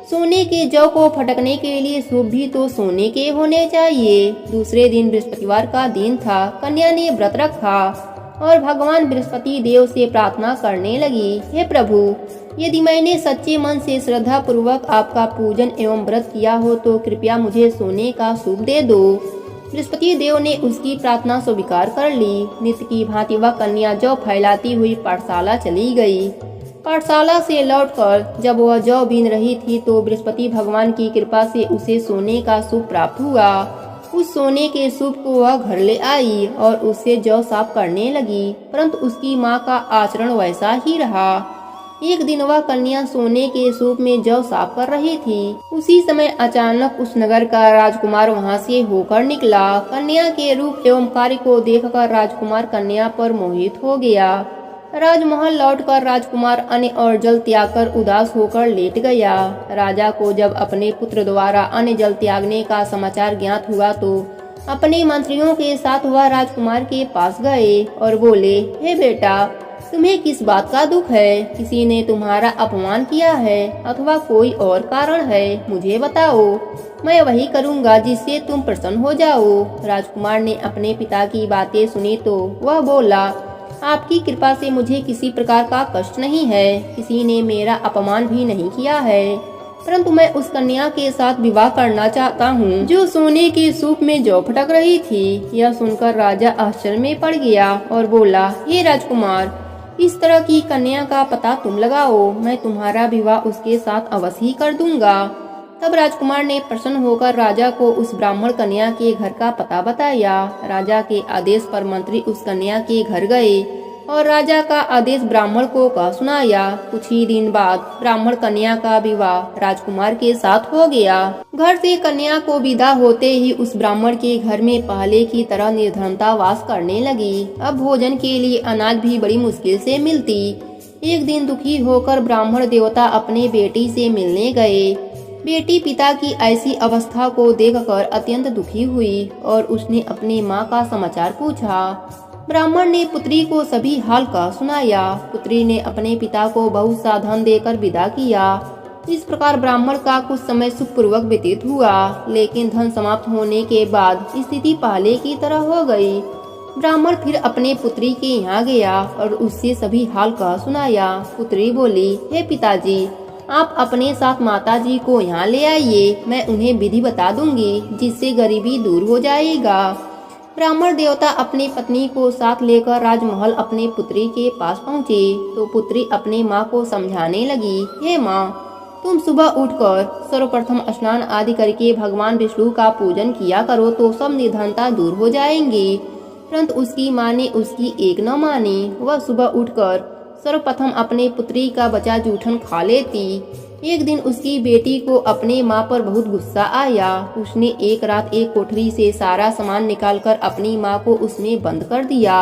सोने के जौ को फटकने के लिए सूप भी तो सोने के होने चाहिए। दूसरे दिन बृहस्पतिवार का दिन था। कन्या ने व्रत रखा और भगवान बृहस्पति देव से प्रार्थना करने लगी, हे प्रभु, यदि मैंने सच्चे मन से श्रद्धा पूर्वक आपका पूजन एवं व्रत किया हो तो कृपया मुझे सोने का सूप दे दो। बृहस्पति देव ने उसकी प्रार्थना स्वीकार कर ली। नित्य की भांति वह कन्या जौ फैलाती हुई पाठशाला चली गई। पाठशाला से लौटकर जब वह जौ बीन रही थी तो बृहस्पति भगवान की कृपा से उसे सोने का सूप प्राप्त हुआ। उस सोने के सूप को वह घर ले आई और उससे जौ साफ करने लगी, परंतु उसकी माँ का आचरण वैसा ही रहा। एक दिन वह कन्या सोने के सूप में जौ साफ कर रही थी। उसी समय अचानक उस नगर का राजकुमार वहां से होकर निकला। कन्या के रूप एवं कार्य को देखकर राजकुमार कन्या पर मोहित हो गया। राजमहल लौटकर राजकुमार अन्न और जल त्याग कर उदास होकर लेट गया। राजा को जब अपने पुत्र द्वारा अन्न जल त्यागने का समाचार ज्ञात हुआ तो अपने मंत्रियों के साथ वह राजकुमार के पास गए और बोले, हे बेटा, तुम्हें किस बात का दुख है? किसी ने तुम्हारा अपमान किया है अथवा कोई और कारण है? मुझे बताओ, मैं वही करूँगा जिससे तुम प्रसन्न हो जाओ। राजकुमार ने अपने पिता की बातें सुनी तो वह बोला, आपकी कृपा से मुझे किसी प्रकार का कष्ट नहीं है। किसी ने मेरा अपमान भी नहीं किया है, परंतु मैं उस कन्या के साथ विवाह करना चाहता हूँ जो सोने के सूप में जौ फटक रही थी। यह सुनकर राजा आश्चर्य में पड़ गया और बोला, हे राजकुमार, इस तरह की कन्या का पता तुम लगाओ, मैं तुम्हारा विवाह उसके साथ अवश्य ही कर दूंगा। तब राजकुमार ने प्रसन्न होकर राजा को उस ब्राह्मण कन्या के घर का पता बताया। राजा के आदेश पर मंत्री उस कन्या के घर गए और राजा का आदेश ब्राह्मण को कह सुनाया। कुछ ही दिन बाद ब्राह्मण कन्या का विवाह राजकुमार के साथ हो गया। घर से कन्या को विदा होते ही उस ब्राह्मण के घर में पहले की तरह निर्धनता वास करने लगी। अब भोजन के लिए अनाज भी बड़ी मुश्किल से मिलती। एक दिन दुखी होकर ब्राह्मण देवता अपने बेटी से मिलने गए। बेटी पिता की ऐसी अवस्था को देखकर अत्यंत दुखी हुई और उसने अपनी माँ का समाचार पूछा। ब्राह्मण ने पुत्री को सभी हाल का सुनाया। पुत्री ने अपने पिता को बहुत सा धन देकर विदा किया। इस प्रकार ब्राह्मण का कुछ समय सुखपूर्वक व्यतीत हुआ, लेकिन धन समाप्त होने के बाद स्थिति पहले की तरह हो गई। ब्राह्मण फिर अपने पुत्री के यहाँ गया और उससे सभी हाल का सुनाया। पुत्री बोली, हे पिताजी, आप अपने साथ माताजी को यहाँ ले आइए, मैं उन्हें विधि बता दूंगी जिससे गरीबी दूर हो जाएगा। ब्राह्मण देवता अपनी पत्नी को साथ लेकर राजमहल अपने पुत्री के पास पहुँचे तो पुत्री अपने माँ को समझाने लगी, हे माँ, तुम सुबह उठकर सर्वप्रथम स्नान आदि करके भगवान विष्णु का पूजन किया करो तो सब निर्धनता दूर हो जाएंगी। परंतु उसकी माँ ने उसकी एक न मानी। वह सुबह उठकर सर्वप्रथम अपने पुत्री का बचा जूठन खा लेती। एक दिन उसकी बेटी को अपने माँ पर बहुत गुस्सा आया। उसने एक रात एक कोठरी से सारा सामान निकालकर अपनी माँ को उसमें बंद कर दिया।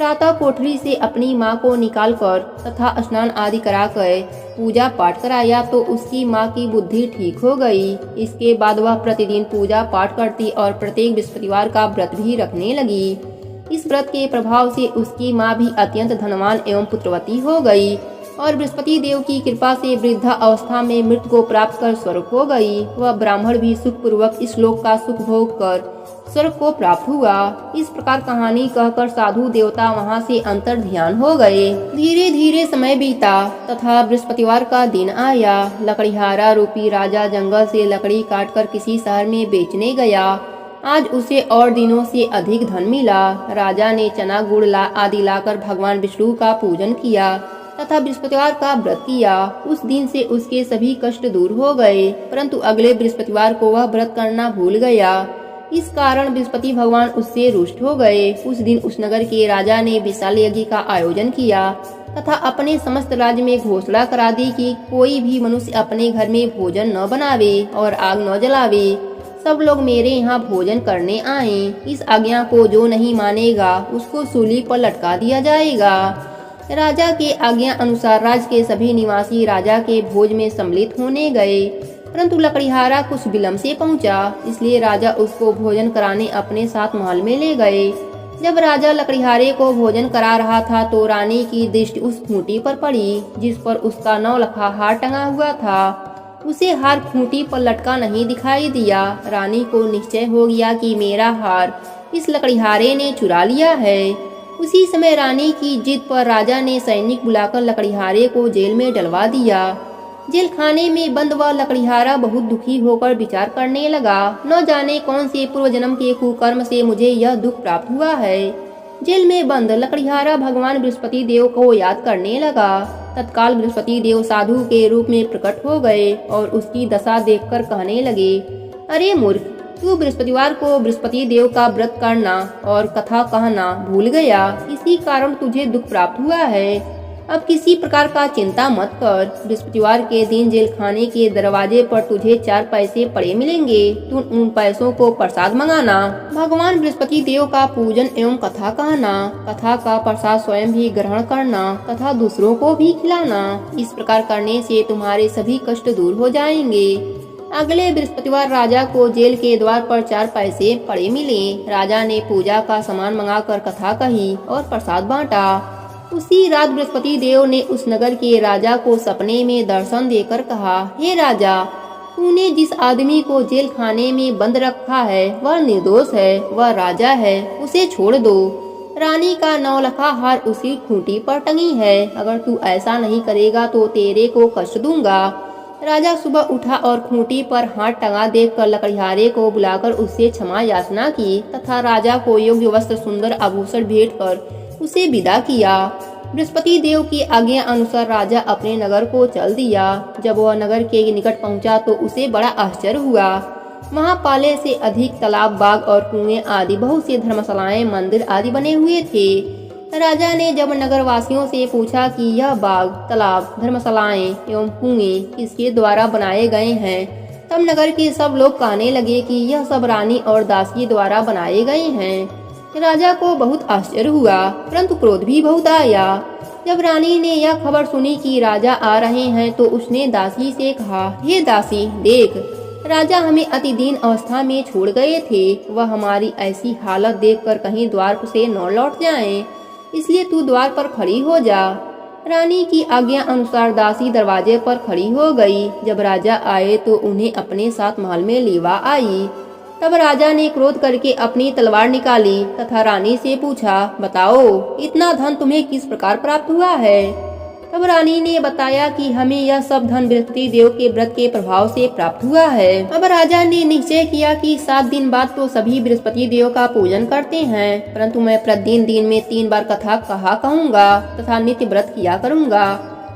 प्रातः कोठरी से अपनी माँ को निकालकर तथा स्नान आदि कराकर पूजा पाठ कराया तो उसकी माँ की बुद्धि ठीक हो गई। इसके बाद वह प्रतिदिन पूजा पाठ करती और प्रत्येक बृहस्पतिवार का व्रत भी रखने लगी। इस व्रत के प्रभाव से उसकी माँ भी अत्यंत धनवान एवं पुत्रवती हो गई और बृहस्पति देव की कृपा से वृद्धा अवस्था में मृत्यु को प्राप्त कर स्वर्ग हो गई। वह ब्राह्मण भी सुखपूर्वक इस लोक का सुख भोग कर स्वर्ग को प्राप्त हुआ। इस प्रकार कहानी कहकर साधु देवता वहां से अंतर ध्यान हो गए। धीरे धीरे समय बीता तथा बृहस्पतिवार का दिन आया। लकड़ीहारा रूपी राजा जंगल से लकड़ी काटकर किसी शहर में बेचने गया। आज उसे और दिनों से अधिक धन मिला। राजा ने चना गुड़ आदि लाकर भगवान विष्णु का पूजन किया तथा बृहस्पतिवार का व्रत किया। उस दिन से उसके सभी कष्ट दूर हो गए, परंतु अगले बृहस्पतिवार को वह व्रत करना भूल गया। इस कारण बृहस्पति भगवान उससे रुष्ट हो गए। उस दिन उस नगर के राजा ने विशाल यज्ञ का आयोजन किया तथा अपने समस्त राज्य में घोषणा करा दी कि कोई भी मनुष्य अपने घर में भोजन न बनावे और आग न जलावे। सब लोग मेरे यहाँ भोजन करने आए। इस आज्ञा को जो नहीं मानेगा उसको सूली पर लटका दिया जाएगा। राजा के आज्ञा अनुसार राज्य के सभी निवासी राजा के भोज में सम्मिलित होने गए, परंतु लकड़ीहारा कुछ विलंब से पहुंचा, इसलिए राजा उसको भोजन कराने अपने साथ महल में ले गए। जब राजा लकड़ीहारे को भोजन करा रहा था तो रानी की दृष्टि उस खूंटी पर पड़ी जिस पर उसका 9 लखा हार टंगा हुआ था। उसे हार खूंटी पर लटका नहीं दिखाई दिया। रानी को निश्चय हो गया कि मेरा हार इस लकड़ीहारे ने चुरा लिया है। उसी समय रानी की जिद पर राजा ने सैनिक बुलाकर लकड़ीहारे को जेल में डलवा दिया। जेल खाने में बंद वह लकड़ीहारा बहुत दुखी होकर विचार करने लगा। न जाने कौन से पूर्व जन्म के कुकर्म से मुझे यह दुख प्राप्त हुआ है। जेल में बंद लकड़ीहारा भगवान बृहस्पति देव को याद करने लगा। तत्काल बृहस्पति देव साधु के रूप में प्रकट हो गए और उसकी दशा देखकर कहने लगे, अरे मूर्ख, तू बृहस्पतिवार को बृहस्पति देव का व्रत करना और कथा कहना भूल गया। इसी कारण तुझे दुख प्राप्त हुआ है। अब किसी प्रकार का चिंता मत कर। बृहस्पतिवार के दिन जेल खाने के दरवाजे पर तुझे 4 पैसे पड़े मिलेंगे। तू उन पैसों को प्रसाद मंगाना। भगवान बृहस्पति देव का पूजन एवं कथा कहना। कथा का प्रसाद स्वयं भी ग्रहण करना तथा दूसरों को भी खिलाना। इस प्रकार करने से तुम्हारे सभी कष्ट दूर हो जाएंगे। अगले बृहस्पतिवार राजा को जेल के द्वार पर 4 पैसे पड़े मिले। राजा ने पूजा का सामान मंगाकर कथा कही और प्रसाद बांटा। उसी रात बृहस्पति देव ने उस नगर के राजा को सपने में दर्शन देकर कहा, हे राजा, तूने जिस आदमी को जेल खाने में बंद रखा है वह निर्दोष है, वह राजा है, उसे छोड़ दो। रानी का 9 लखा हार उसी खूंटी पर टंगी है। अगर तू ऐसा नहीं करेगा तो तेरे को कष्ट दूंगा। राजा सुबह उठा और खूंटी पर हाथ टंगा देखकर लकड़ीहारे को बुलाकर उससे क्षमा याचना की तथा राजा को योग्य वस्त्र सुंदर आभूषण भेंट कर उसे विदा किया। बृहस्पति देव की आज्ञा अनुसार राजा अपने नगर को चल दिया। जब वह नगर के निकट पहुंचा तो उसे बड़ा आश्चर्य हुआ। वहां पाले से अधिक तालाब, बाग और कुएं आदि बहुत से धर्मशालाएं, मंदिर आदि बने हुए थे। राजा ने जब नगर वासियों से पूछा कि यह बाग, तालाब, धर्मशालाएं एवं कुएं किसके द्वारा बनाए गए हैं, तब नगर के सब लोग कहने लगे कि यह सब रानी और दासी द्वारा बनाए गए हैं। राजा को बहुत आश्चर्य हुआ, परंतु क्रोध भी बहुत आया। जब रानी ने यह खबर सुनी कि राजा आ रहे हैं तो उसने दासी से कहा, हे दासी, देख, राजा हमें अति दीन अवस्था में छोड़ गए थे। वह हमारी ऐसी हालत देखकर कहीं द्वार से न लौट जाएं, इसलिए तू द्वार पर खड़ी हो जा। रानी की आज्ञा अनुसार दासी दरवाजे पर खड़ी हो गई। जब राजा आए तो उन्हें अपने साथ महल में लेवा आई। तब राजा ने क्रोध करके अपनी तलवार निकाली तथा रानी से पूछा, बताओ, इतना धन तुम्हें किस प्रकार प्राप्त हुआ है? तब रानी ने बताया कि हमें यह सब धन बृहस्पति देव के व्रत के प्रभाव से प्राप्त हुआ है। अब राजा ने निश्चय किया कि 7 दिन बाद तो सभी बृहस्पति देव का पूजन करते हैं, परंतु मैं प्रतिदिन दिन में 3 बार कथा कहा कहूँगा तथा नित्य व्रत किया करूँगा।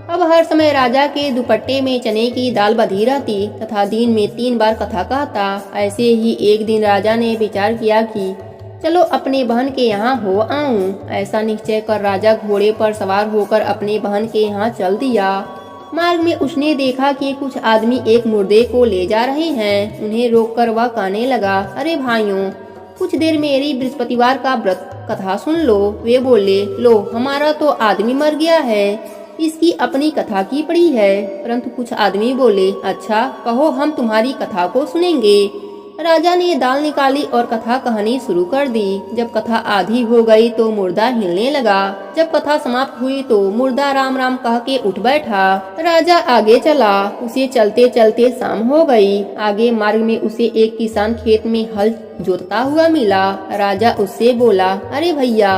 अब हर समय राजा के दुपट्टे में चने की दाल बधी रहती तथा दिन में 3 बार कथा कहता। ऐसे ही एक दिन राजा ने विचार किया कि चलो अपने बहन के यहाँ हो आऊं। ऐसा निश्चय कर राजा घोड़े पर सवार होकर अपने बहन के यहाँ चल दिया। मार्ग में उसने देखा कि कुछ आदमी एक मुर्दे को ले जा रहे हैं। उन्हें रोककर वह कहने लगा, अरे भाइयों, कुछ देर मेरी बृहस्पतिवार का व्रत कथा सुन लो। वे बोले, लो हमारा तो आदमी मर गया है, इसकी अपनी कथा की पड़ी है। परंतु कुछ आदमी बोले, अच्छा कहो, हम तुम्हारी कथा को सुनेंगे। राजा ने दाल निकाली और कथा कहानी शुरू कर दी। जब कथा आधी हो गई तो मुर्दा हिलने लगा। जब कथा समाप्त हुई तो मुर्दा राम राम कह के उठ बैठा। राजा आगे चला। उसे चलते चलते शाम हो गई। आगे मार्ग में उसे एक किसान खेत में हल जोतता हुआ मिला। राजा उससे बोला, अरे भैया,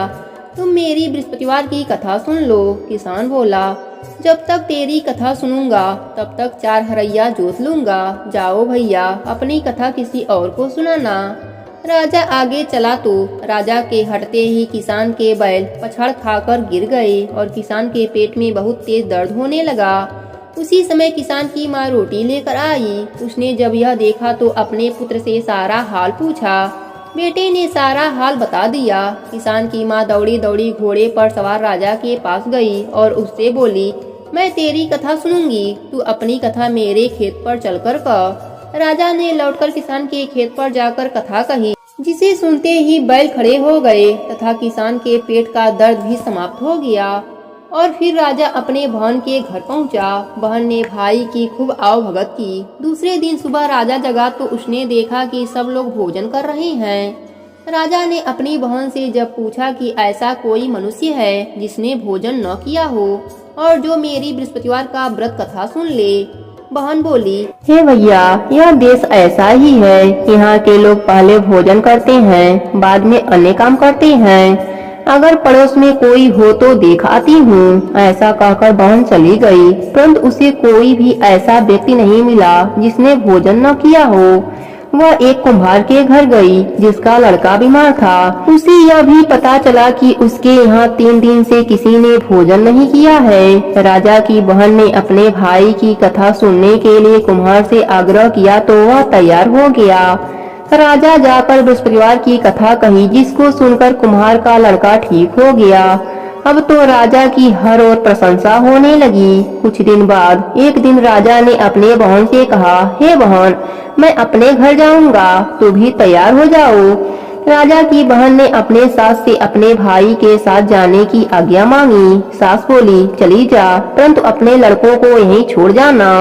तुम मेरी बृहस्पतिवार की कथा सुन लो। किसान बोला, जब तक तेरी कथा सुनूंगा तब तक 4 हरैया जोत लूंगा। जाओ भैया, अपनी कथा किसी और को सुनाना। राजा आगे चला तो राजा के हटते ही किसान के बैल पछाड़ खाकर गिर गए और किसान के पेट में बहुत तेज दर्द होने लगा। उसी समय किसान की माँ रोटी लेकर आई। उसने जब यह देखा तो अपने पुत्र से सारा हाल पूछा। बेटे ने सारा हाल बता दिया। किसान की माँ दौड़ी दौड़ी घोड़े पर सवार राजा के पास गई और उससे बोली, मैं तेरी कथा सुनूंगी, तू अपनी कथा मेरे खेत पर चलकर कह। राजा ने लौटकर किसान के खेत पर जाकर कथा कही, जिसे सुनते ही बैल खड़े हो गए तथा किसान के पेट का दर्द भी समाप्त हो गया। और फिर राजा अपने बहन के घर पहुंचा। बहन ने भाई की खूब आवभगत की। दूसरे दिन सुबह राजा जगा तो उसने देखा कि सब लोग भोजन कर रहे हैं। राजा ने अपनी बहन से जब पूछा कि ऐसा कोई मनुष्य है जिसने भोजन न किया हो और जो मेरी बृहस्पतिवार का व्रत कथा सुन ले। बहन बोली, हे भैया, यह देश ऐसा ही है। यहाँ के लोग पहले भोजन करते हैं, बाद में अन्य काम करते हैं। अगर पड़ोस में कोई हो तो देख आती हूँ। ऐसा कहकर बहन चली गई। परंतु उसे कोई भी ऐसा व्यक्ति नहीं मिला जिसने भोजन न किया हो। वह एक कुम्हार के घर गई जिसका लड़का बीमार था। उसे यह भी पता चला कि उसके यहाँ 3 दिन से किसी ने भोजन नहीं किया है। राजा की बहन ने अपने भाई की कथा सुनने के लिए कुम्हार से आग्रह किया तो वह तैयार हो गया। राजा जाकर बृहस्पतिवार की कथा कही, जिसको सुनकर कुम्हार का लड़का ठीक हो गया। अब तो राजा की हर ओर प्रशंसा होने लगी। कुछ दिन बाद एक दिन राजा ने अपने बहन से कहा, हे बहन, मैं अपने घर जाऊंगा, तू भी तैयार हो जाओ। राजा की बहन ने अपने सास से अपने भाई के साथ जाने की आज्ञा मांगी। सास बोली, चली जा, परंतु अपने लड़कों को यहीं छोड़ जाना,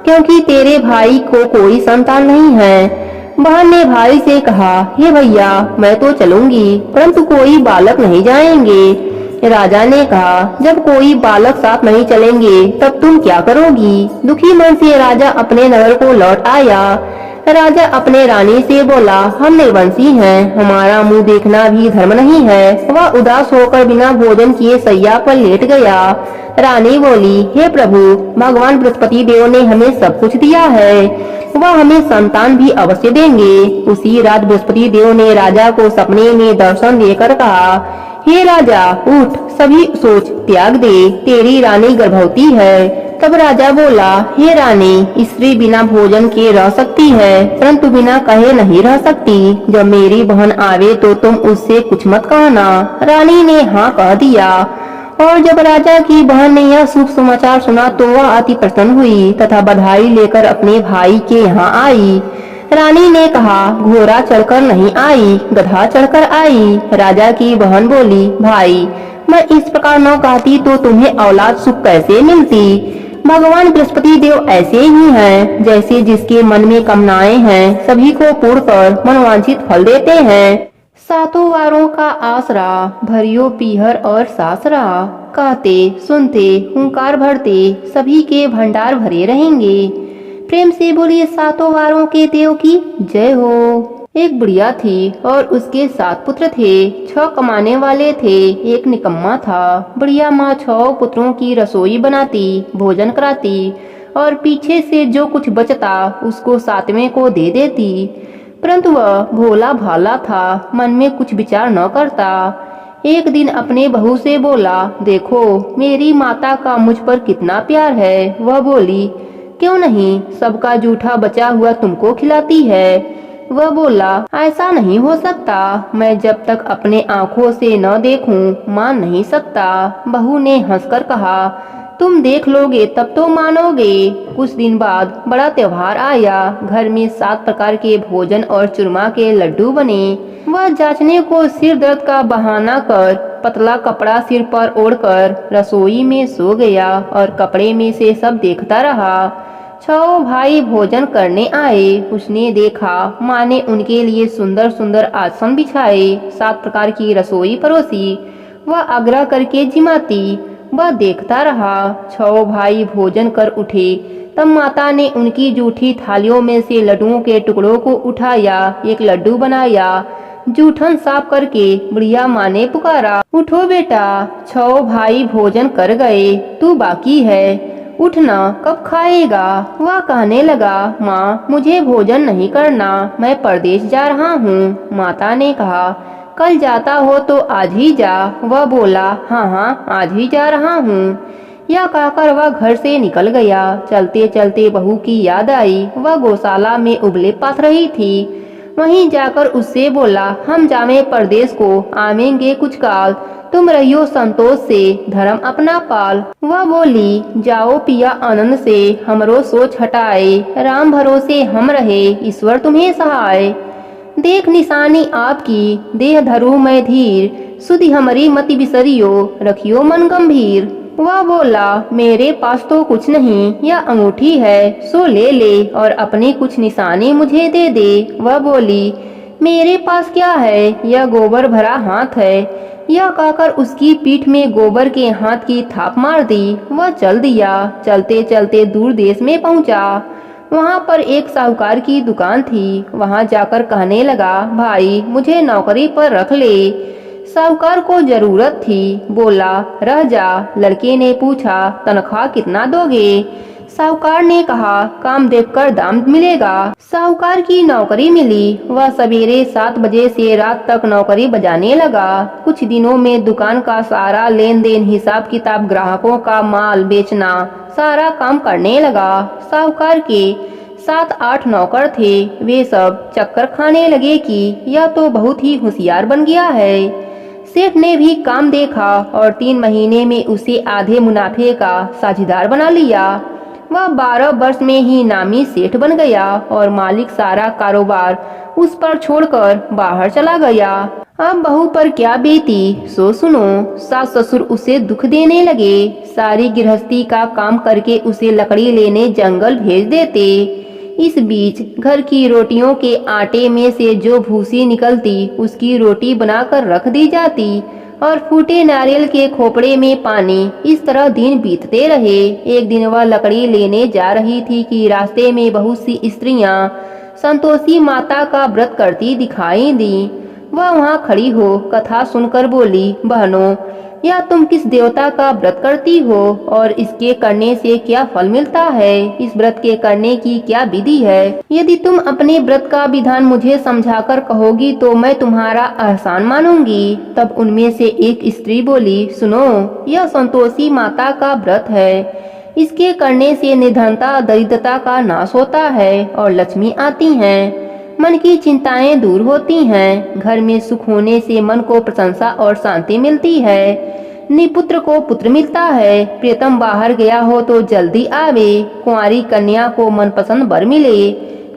क्योंकि तेरे भाई को कोई संतान नहीं है। बहन ने भाई से कहा, हे भैया, मैं तो चलूंगी, परंतु कोई बालक नहीं जाएंगे। राजा ने कहा, जब कोई बालक साथ नहीं चलेंगे तब तुम क्या करोगी। दुखी मन से राजा अपने नगर को लौट आया। राजा अपने रानी से बोला, हम निर्वंशी हैं, हमारा मुंह देखना भी धर्म नहीं है। वह उदास होकर बिना भोजन किए सैया पर लेट गया। रानी बोली, हे प्रभु, भगवान बृहस्पति देव ने हमें सब कुछ दिया है, वह हमें संतान भी अवश्य देंगे। उसी रात बृहस्पति देव ने राजा को सपने में दर्शन देकर कहा, हे राजा, उठ, सभी सोच त्याग दे, तेरी रानी गर्भवती है। तब राजा बोला, हे रानी, स्त्री बिना भोजन के रह सकती है, परंतु बिना कहे नहीं रह सकती। जब मेरी बहन आवे तो तुम उससे कुछ मत कहना। रानी ने हाँ कह दिया। और जब राजा की बहन ने यह शुभ समाचार सुना तो वह अति प्रसन्न हुई तथा बधाई लेकर अपने भाई के यहाँ आई। रानी ने कहा, घोड़ा चढ़कर नहीं आई, गधा चढ़कर आई। राजा की बहन बोली, भाई, मैं इस प्रकार न कहती तो तुम्हें औलाद सुख कैसे मिलती। भगवान बृहस्पति देव ऐसे ही हैं, जैसे जिसके मन में कामनाएं हैं सभी को पूर्ण कर मनोवांछित फल देते हैं। 7 वारों का आसरा, भरियो पीहर और सासरा। कहते सुनते हुंकार भरते सभी के भंडार भरे रहेंगे। प्रेम से बोलिए 7 वारों के देव की जय हो। एक बुढ़िया थी और उसके 7 पुत्र थे। 6 कमाने वाले थे, एक निकम्मा था। बुढ़िया माँ 6 पुत्रों की रसोई बनाती, भोजन कराती और पीछे से जो कुछ बचता उसको 7वें को दे देती। परंतु वह भोला भाला था, मन में कुछ विचार न करता। एक दिन अपने बहू से बोला, देखो मेरी माता का मुझ पर कितना प्यार है। वह बोली, क्यों नहीं, सबका जूठा बचा हुआ तुमको खिलाती है। वह बोला, ऐसा नहीं हो सकता, मैं जब तक अपने आँखों से न देखूं मान नहीं सकता। बहू ने हंसकर कहा, तुम देख लोगे तब तो मानोगे। कुछ दिन बाद बड़ा त्योहार आया। घर में 7 प्रकार के भोजन और चूरमा के लड्डू बने। वह जांचने को सिर दर्द का बहाना कर पतला कपड़ा सिर पर ओढ़कर रसोई में सो गया और कपड़े में से सब देखता रहा। 6 भाई भोजन करने आए। उसने देखा माँ ने उनके लिए सुंदर सुंदर आसन बिछाए, 7 प्रकार की रसोई परोसी। वह आग्रह करके जिमाती। वह देखता रहा। 6 भाई भोजन कर उठे। तब माता ने उनकी जूठी थालियों में से लड्डुओं के टुकड़ों को उठाया, एक लड्डू बनाया। जूठन साफ करके बुढ़िया माँ ने पुकारा, उठो बेटा, 6 भाई भोजन कर गए, तू बाकी है, उठना, कब खाएगा। वह कहने लगा, माँ मुझे भोजन नहीं करना, मैं परदेश जा रहा हूँ। माता ने कहा, कल जाता हो तो आज ही जा। वह बोला, हाँ हाँ आज ही जा रहा हूँ। यह कहकर वह घर से निकल गया। चलते चलते बहू की याद आई। वह गौशाला में उबले पाथ रही थी। वहीं जाकर उससे बोला, हम जामे परदेश को, आवेंगे कुछ काल, तुम रहियो संतोष से, धर्म अपना पाल। वह बोली, जाओ पिया आनंद से, हमरो सोच हटाए, राम भरोसे हम रहे, ईश्वर तुम्हें सहाय। देख निशानी आपकी, देह धरू मैं धीर, सुधि हमारी मति बिसरियो, रखियो मन गंभीर। वह बोला, मेरे पास तो कुछ नहीं, यह अंगूठी है, सो ले ले और अपनी कुछ निशानी मुझे दे दे। वह बोली, मेरे पास क्या है, यह गोबर भरा हाथ है। यह कहकर उसकी पीठ में गोबर के हाथ की थाप मार दी। वह चल दिया। चलते चलते दूर देश में पहुंचा। वहां पर एक साहूकार की दुकान थी। वहां जाकर कहने लगा, भाई मुझे नौकरी पर रख ले। साहूकार को जरूरत थी। बोला, रह जा। लड़के ने पूछा, तनख्वाह कितना दोगे। साहूकार ने कहा, काम देखकर दाम मिलेगा। साहूकार की नौकरी मिली। वह सवेरे 7 बजे से रात तक नौकरी बजाने लगा। कुछ दिनों में दुकान का सारा लेन देन, हिसाब किताब, ग्राहकों का माल बेचना, सारा काम करने लगा। साहूकार के 7-8 नौकर थे। वे सब चक्कर खाने लगे कि यह तो बहुत ही होशियार बन गया है। सेठ ने भी काम देखा और 3 महीने में उसे आधे मुनाफे का साझेदार बना लिया। वह 12 वर्ष में ही नामी सेठ बन गया और मालिक सारा कारोबार उस पर छोड़कर बाहर चला गया। अब बहू पर क्या बीती सो सुनो। सास ससुर उसे दुख देने लगे। सारी गृहस्थी का काम करके उसे लकड़ी लेने जंगल भेज देते। इस बीच घर की रोटियों के आटे में से जो भूसी निकलती उसकी रोटी बनाकर रख दी जाती और फूटे नारियल के खोपड़े में पानी। इस तरह दिन बीतते रहे। एक दिन वह लकड़ी लेने जा रही थी कि रास्ते में बहुत सी स्त्रियां संतोषी माता का व्रत करती दिखाई दी। वह वहां खड़ी हो कथा सुनकर बोली, बहनों, या तुम किस देवता का व्रत करती हो और इसके करने से क्या फल मिलता है? इस व्रत के करने की क्या विधि है? यदि तुम अपने व्रत का विधान मुझे समझाकर कहोगी तो मैं तुम्हारा एहसान मानूंगी। तब उनमें से एक स्त्री बोली, सुनो, यह संतोषी माता का व्रत है। इसके करने से निधनता दरिद्रता का नाश होता है और लक्ष्मी आती हैं। मन की चिंताएं दूर होती हैं। घर में सुख होने से मन को प्रशंसा और शांति मिलती है। निपुत्र को पुत्र मिलता है। प्रियतम बाहर गया हो तो जल्दी आवे। कुंवारी कन्या को मनपसंद वर मिले।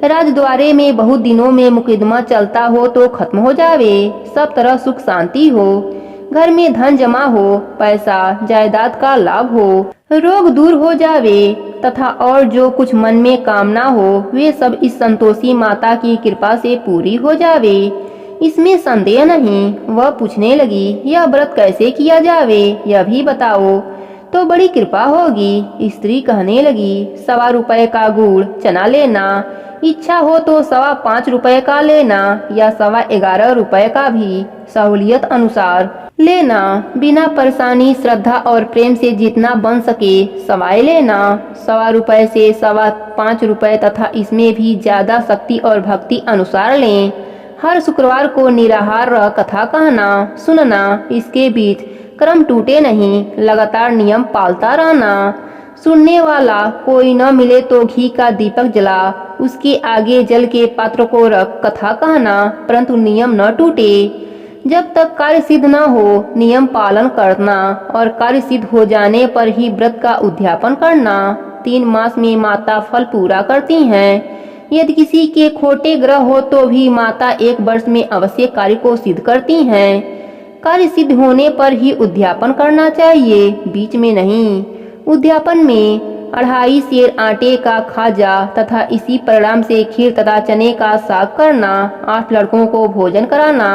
राजद्वारे में बहुत दिनों में मुकदमा चलता हो तो खत्म हो जावे। सब तरह सुख शांति हो। घर में धन जमा हो, पैसा जायदाद का लाभ हो, रोग दूर हो जावे तथा और जो कुछ मन में कामना हो वे सब इस संतोषी माता की कृपा से पूरी हो जावे। इसमें संदेह नहीं। वह पूछने लगी, यह व्रत कैसे किया जावे, यह भी बताओ तो बड़ी कृपा होगी। स्त्री कहने लगी, 1.25 रुपए का गुड़ चना लेना, इच्छा हो तो 5.25 रुपए का लेना या 11.25 रुपए का भी सहूलियत अनुसार लेना। बिना परेशानी, श्रद्धा और प्रेम से जितना बन सके सवाई लेना। 1.25 रुपए से 5.25 रुपए तथा इसमें भी ज्यादा शक्ति और भक्ति अनुसार लें। हर शुक्रवार को निराहार रह कथा कहना सुनना। इसके बीच क्रम टूटे नहीं, लगातार नियम पालता रहना। सुनने वाला कोई न मिले तो घी का दीपक जला उसके आगे जल के पात्र को रख कथा कहना, परंतु नियम न टूटे। जब तक कार्य सिद्ध न हो नियम पालन करना और कार्य सिद्ध हो जाने पर ही व्रत का उद्यापन करना। 3 मास में माता फल पूरा करती हैं। यदि किसी के खोटे ग्रह हो तो भी माता 1 वर्ष में अवश्य कार्य को सिद्ध करती हैं। कार्य सिद्ध होने पर ही उद्यापन करना चाहिए, बीच में नहीं। उद्यापन में 2.5 सेर आटे का खाजा तथा इसी परिणाम से खीर तथा चने का साग करना, 8 लड़कों को भोजन कराना,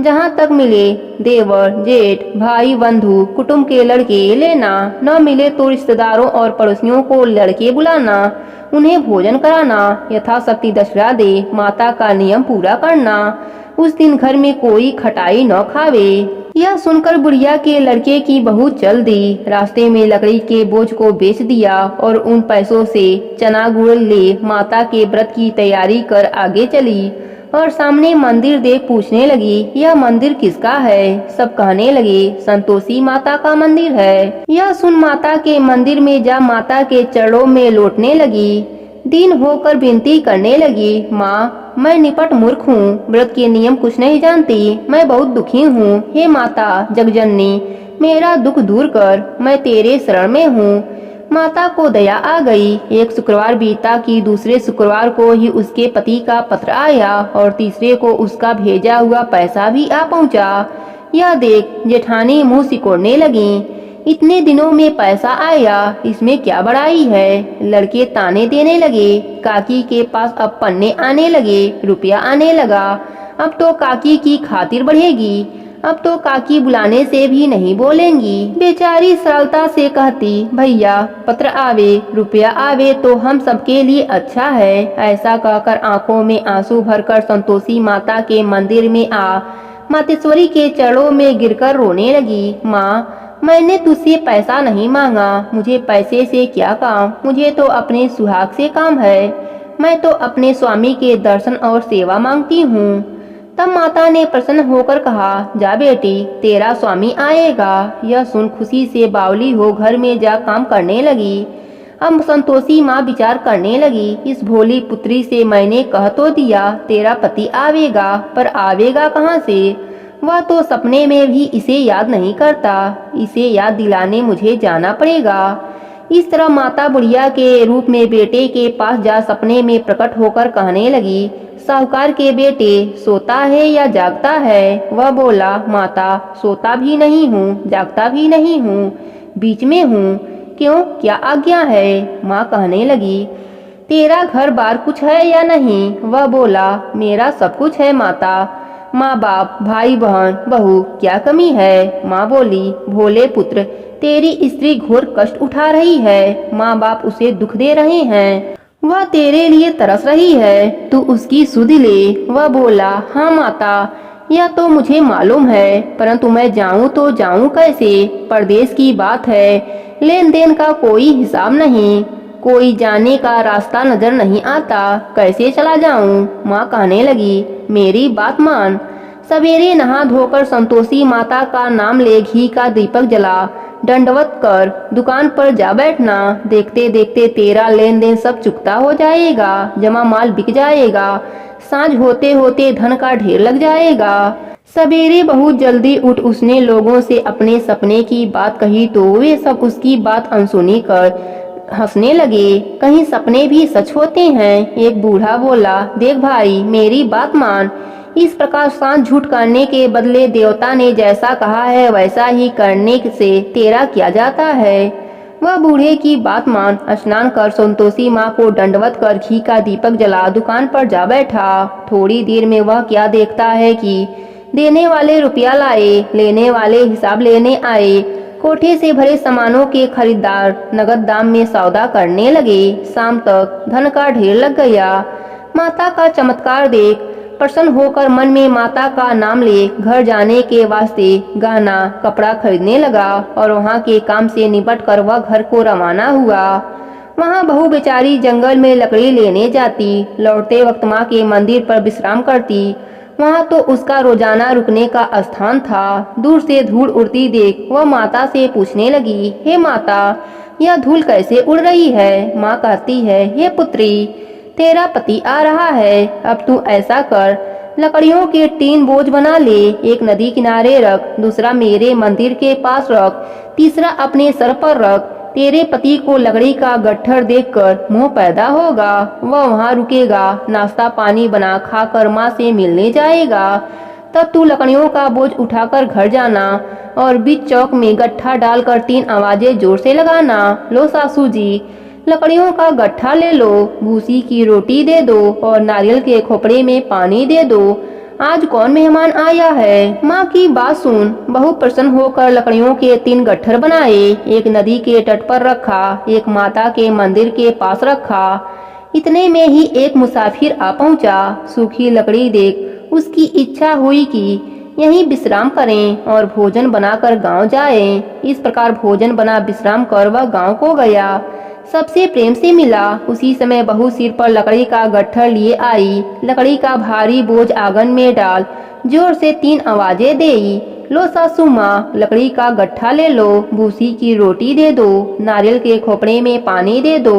जहाँ तक मिले देवर जेठ भाई बंधु कुटुंब के लड़के लेना, न मिले तो रिश्तेदारों और पड़ोसियों को लड़के बुलाना, उन्हें भोजन कराना, यथाशक्ति दक्षिणा दे माता का नियम पूरा करना। उस दिन घर में कोई खटाई न खावे। यह सुनकर बुढ़िया के लड़के की बहू चल दी। रास्ते में लकड़ी के बोझ को बेच दिया और उन पैसों से चना गुड़ ले माता के व्रत की तैयारी कर आगे चली और सामने मंदिर देख पूछने लगी, यह मंदिर किसका है? सब कहने लगे, संतोषी माता का मंदिर है। यह सुन माता के मंदिर में जा माता के चरणों में लौटने लगी। दीन होकर विनती करने लगी, माँ मैं निपट मूर्ख हूँ, व्रत के नियम कुछ नहीं जानती, मैं बहुत दुखी हूँ। हे माता जगजननी, मेरा दुख दूर कर, मैं तेरे शरण में हूँ। माता को दया आ गई। एक शुक्रवार बीता कि दूसरे शुक्रवार को ही उसके पति का पत्र आया और तीसरे को उसका भेजा हुआ पैसा भी आ पहुँचा। यह देख जेठानी मुंह सिकोड़ने लगी, इतने दिनों में पैसा आया, इसमें क्या बड़ाई है? लड़के ताने देने लगे। काकी के पास अब पन्ने आने लगे, रुपया आने लगा। अब तो काकी की खातिर बढ़ेगी, अब तो काकी बुलाने से भी नहीं बोलेंगी। बेचारी सरलता से कहती, भैया पत्र आवे रुपया आवे तो हम सबके लिए अच्छा है। ऐसा कहकर आंखों में आंसू भरकर संतोषी माता के मंदिर में आ मातेश्वरी के चरणों में गिरकर रोने लगी। माँ मैंने तुझसे पैसा नहीं मांगा, मुझे पैसे से क्या काम, मुझे तो अपने सुहाग से काम है। मैं तो अपने स्वामी के दर्शन और सेवा मांगती हूँ। तब माता ने प्रसन्न होकर कहा, जा बेटी तेरा स्वामी आएगा। यह सुन खुशी से बावली हो घर में जा काम करने लगी। अब संतोषी माँ विचार करने लगी, इस भोली पुत्री से मैंने कह तो दिया तेरा पति आवेगा, पर आवेगा कहाँ से? वह तो सपने में भी इसे याद नहीं करता, इसे याद दिलाने मुझे जाना पड़ेगा। इस तरह माता बुढ़िया के रूप में बेटे के पास जा सपने में प्रकट होकर कहने लगी, साहूकार के बेटे सोता है या जागता है? वह बोला, माता सोता भी नहीं हूँ जागता भी नहीं हूँ, बीच में हूँ। क्यों, क्या आज्ञा है? माँ कहने लगी, तेरा घर बार कुछ है या नहीं? वह बोला, मेरा सब कुछ है माता, माँ बाप भाई बहन बहू, क्या कमी है? माँ बोली, भोले पुत्र तेरी स्त्री घोर कष्ट उठा रही है, माँ बाप उसे दुख दे रहे हैं, वह तेरे लिए तरस रही है, तू उसकी सुध ले। वह बोला, हाँ माता यह तो मुझे मालूम है, परंतु मैं जाऊँ तो जाऊँ कैसे? परदेश की बात है, लेन देन का कोई हिसाब नहीं, कोई जाने का रास्ता नजर नहीं आता, कैसे चला जाऊं? माँ कहने लगी, मेरी बात मान। सवेरे नहा धोकर संतोषी माता का नाम ले घी का दीपक जला दंडवत कर दुकान पर जा बैठना। देखते देखते तेरा लेन देन सब चुकता हो जाएगा, जमा माल बिक जाएगा, सांझ होते होते धन का ढेर लग जाएगा। सवेरे बहुत जल्दी उठ उसने लोगों से अपने सपने की बात कही तो वे सब उसकी बात अनसुनी कर हंसने लगे। कहीं सपने भी सच होते हैं? एक बूढ़ा बोला, देख भाई मेरी बात मान, इस प्रकार सांझ झूठ करने के बदले देवता ने जैसा कहा है वैसा ही करने से तेरा क्या जाता है? वह बूढ़े की बात मान स्नान कर संतोषी माँ को दंडवत कर घी का दीपक जला दुकान पर जा बैठा। थोड़ी देर में वह क्या देखता है कि देने वाले रुपया लाए, लेने वाले हिसाब लेने आए। कोठे से भरे सामानों के खरीदार नगद दाम में सौदा करने लगे। शाम तक धन का ढेर लग गया। माता का चमत्कार देख प्रसन्न होकर मन में माता का नाम ले घर जाने के वास्ते गहना कपड़ा खरीदने लगा और वहाँ के काम से निपट कर वह घर को रवाना हुआ। वहाँ बहू बेचारी जंगल में लकड़ी लेने जाती, लौटते वक्त माँ के मंदिर पर विश्राम करती। वहाँ तो उसका रोजाना रुकने का स्थान था। दूर से धूल उड़ती देख वह माता से पूछने लगी, हे माता यह धूल कैसे उड़ रही है? माँ कहती है, हे पुत्री तेरा पति आ रहा है, अब तू ऐसा कर लकड़ियों के 3 बोझ बना ले, एक नदी किनारे रख, दूसरा मेरे मंदिर के पास रख, तीसरा अपने सर पर रख। तेरे पति को लकड़ी का गट्ठर देखकर मोह पैदा होगा, वह वहाँ रुकेगा, नाश्ता पानी बना खाकर माँ से मिलने जाएगा। तब तू लकड़ियों का बोझ उठाकर घर जाना और बीच चौक में गट्ठा डालकर 3 आवाजें जोर से लगाना, लो सासू जी, लकड़ियों का गट्ठा ले लो, भूसी की रोटी दे दो और नारियल के खोपड़े में पानी दे दो। आज कौन मेहमान आया है? माँ की बात सुन बहू प्रसन्न होकर लकड़ियों के 3 गट्ठर बनाए, एक नदी के तट पर रखा, एक माता के मंदिर के पास रखा। इतने में ही एक मुसाफिर आ पहुंचा। सूखी लकड़ी देख उसकी इच्छा हुई कि यहीं विश्राम करें और भोजन बनाकर गांव जाएं। इस प्रकार भोजन बना विश्राम कर वह गांव को गया, सबसे प्रेम से मिला। उसी समय बहू सिर पर लकड़ी का गट्ठर लिए आई, लकड़ी का भारी बोझ आंगन में डाल जोर से 3 आवाजें देई, लो सासू माँ, लकड़ी का गट्ठा ले लो, भूसी की रोटी दे दो, नारियल के खोपड़े में पानी दे दो।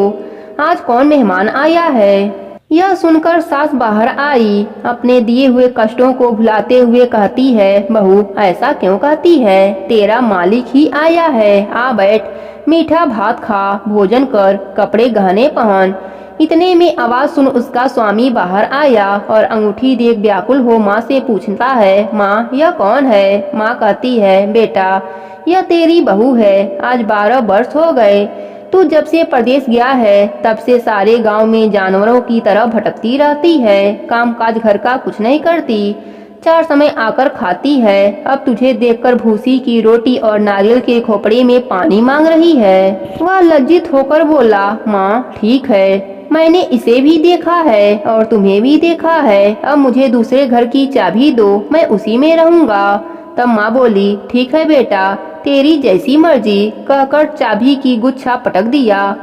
आज कौन मेहमान आया है? यह सुनकर सास बाहर आई, अपने दिए हुए कष्टों को भुलाते हुए कहती है, बहू ऐसा क्यों कहती है? तेरा मालिक ही आया है, आ बैठ, मीठा भात खा, भोजन कर, कपड़े गहने पहन। इतने में आवाज सुन उसका स्वामी बाहर आया और अंगूठी देख व्याकुल हो माँ से पूछता है, माँ यह कौन है? माँ कहती है, बेटा यह तेरी बहू है, आज 12 वर्ष हो गए, तू जब से प्रदेश गया है तब से सारे गांव में जानवरों की तरह भटकती रहती है, काम काज घर का कुछ नहीं करती, 4 समय आकर खाती है। अब तुझे देखकर भूसी की रोटी और नारियल के खोपड़े में पानी मांग रही है। वह लज्जित होकर बोला, माँ ठीक है, मैंने इसे भी देखा है और तुम्हें भी देखा है, अब मुझे दूसरे घर की चाबी दो, मैं उसी में रहूंगा। तब माँ बोली, ठीक है बेटा, तेरी जैसी मर्जी, कहकर चाबी की गुच्छा पटक दिया।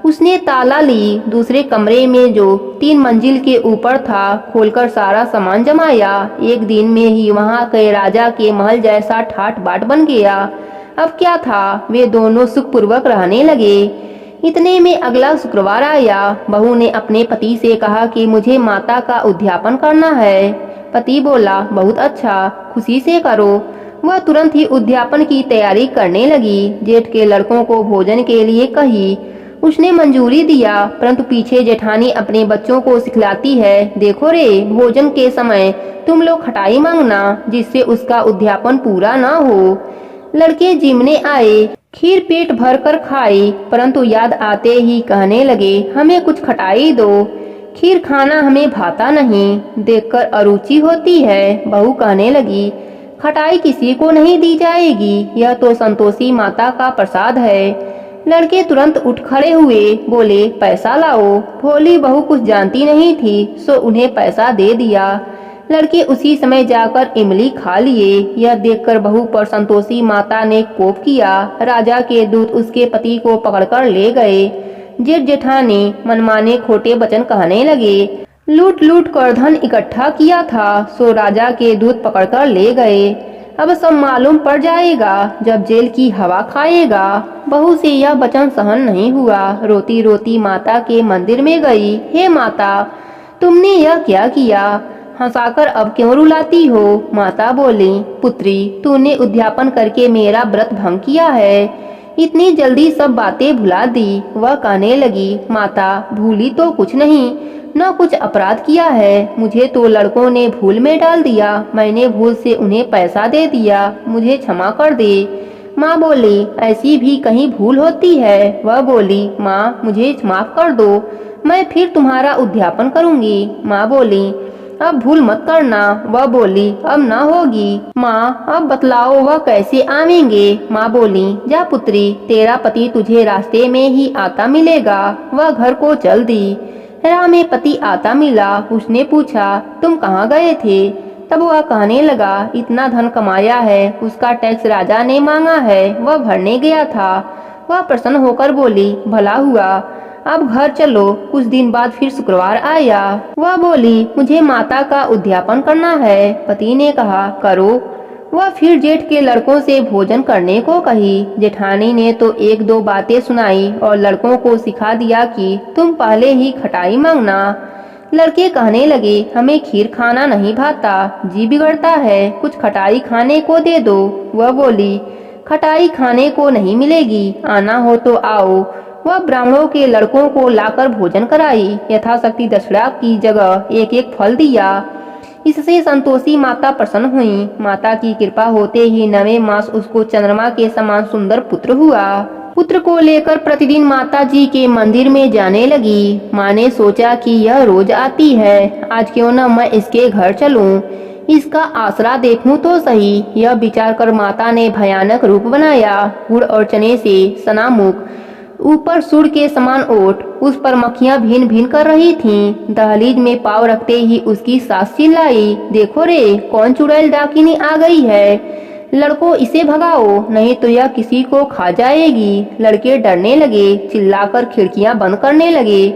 उसने ताला ली, दूसरे कमरे में जो 3 मंजिल के ऊपर था खोलकर सारा सामान जमाया। एक दिन में ही वहाँ के राजा के महल जैसा ठाट बाट बन गया। अब क्या था, वे दोनों सुखपूर्वक रहने लगे। इतने में अगला शुक्रवार आया। बहू ने अपने पति से कहा कि मुझे माता का उद्यापन करना है। पति बोला, बहुत अच्छा, खुशी से करो। वह तुरंत ही उद्यापन की तैयारी करने लगी। जेठ के लड़कों को भोजन के लिए कही, उसने मंजूरी दिया, परंतु पीछे जेठानी अपने बच्चों को सिखलाती है, देखो रे, भोजन के समय तुम लोग खटाई मांगना, जिससे उसका उद्यापन पूरा ना हो। लड़के जिमने आए, खीर पेट भर कर खाई, परंतु याद आते ही कहने लगे, हमें कुछ खटाई दो, खीर खाना हमें भाता नहीं, देखकर अरुचि होती है। बहू कहने लगी, खटाई किसी को नहीं दी जाएगी, यह तो संतोषी माता का प्रसाद है। लड़के तुरंत उठ खड़े हुए, बोले, पैसा लाओ। भोली बहू कुछ जानती नहीं थी, सो उन्हें पैसा दे दिया। लड़के उसी समय जाकर इमली खा लिए। यह देखकर बहू पर संतोषी माता ने कोप किया। राजा के दूत उसके पति को पकड़कर ले गए। जेठ जेठानी मनमाने खोटे वचन कहने लगे, लूट लूट कर धन इकट्ठा किया था, सो राजा के दूत पकड़कर ले गए। अब सब मालूम पड़ जाएगा जब जेल की हवा खाएगा। बहू से यह वचन सहन नहीं हुआ। रोती रोती माता के मंदिर में गई। हे माता, तुमने यह क्या किया? हंसाकर अब क्यों रुलाती हो? माता बोली, पुत्री, तूने उद्यापन करके मेरा व्रत भंग किया है, इतनी जल्दी सब बातें भुला दी। वह कहने लगी, माता, भूली तो कुछ नहीं, न कुछ अपराध किया है, मुझे तो लड़कों ने भूल में डाल दिया, मैंने भूल से उन्हें पैसा दे दिया, मुझे क्षमा कर दे। माँ बोली, ऐसी भी कहीं भूल होती है? वह बोली, माँ, मुझे माफ कर दो, मैं फिर तुम्हारा उद्यापन करूंगी। माँ बोली, अब भूल मत करना। वह बोली, अब ना होगी। माँ, अब बतलाओ वह कैसे आवेंगे? माँ बोली, जा पुत्री, तेरा पति तुझे रास्ते में ही आता मिलेगा। वह घर को चल दी। राह में पति आता मिला। उसने पूछा, तुम कहाँ गए थे? तब वह कहने लगा, इतना धन कमाया है, उसका टैक्स राजा ने मांगा है, वह भरने गया था। वह प्रसन्न होकर बोली, भला हुआ, अब घर चलो। कुछ दिन बाद फिर शुक्रवार आया। वह बोली, मुझे माता का उद्यापन करना है। पति ने कहा, करो। वह फिर जेठ के लड़कों से भोजन करने को कही। जेठानी ने तो 1-2 बातें सुनाई और लड़कों को सिखा दिया कि तुम पहले ही खटाई मांगना। लड़के कहने लगे, हमें खीर खाना नहीं भाता, जी बिगड़ता है, कुछ खटाई खाने को दे दो। वह बोली, खटाई खाने को नहीं मिलेगी, आना हो तो आओ। वह ब्राह्मणों के लड़कों को लाकर भोजन कराई, यथाशक्ति दक्षिणा की जगह एक एक फल दिया। इससे संतोषी माता प्रसन्न हुई। माता की कृपा होते ही 9वें मास उसको चंद्रमा के समान सुंदर पुत्र हुआ। पुत्र को लेकर प्रतिदिन माता जी के मंदिर में जाने लगी। माँ ने सोचा कि यह रोज आती है, आज क्यों न मैं इसके घर चलूं, इसका आसरा देखूं तो सही। यह विचार कर माता ने भयानक रूप बनाया। गुड़ और चने से सना मुख, ऊपर सूर के समान ओठ, उस पर मक्खियां भिन भिन कर रही थीं। दहलीज में पाँव रखते ही उसकी सास चिल्लाई, देखो रे, कौन चुड़ैल डाकिनी आ गई है, लड़को इसे भगाओ, नहीं तो यह किसी को खा जाएगी। लड़के डरने लगे, चिल्लाकर खिड़कियां बंद करने लगे।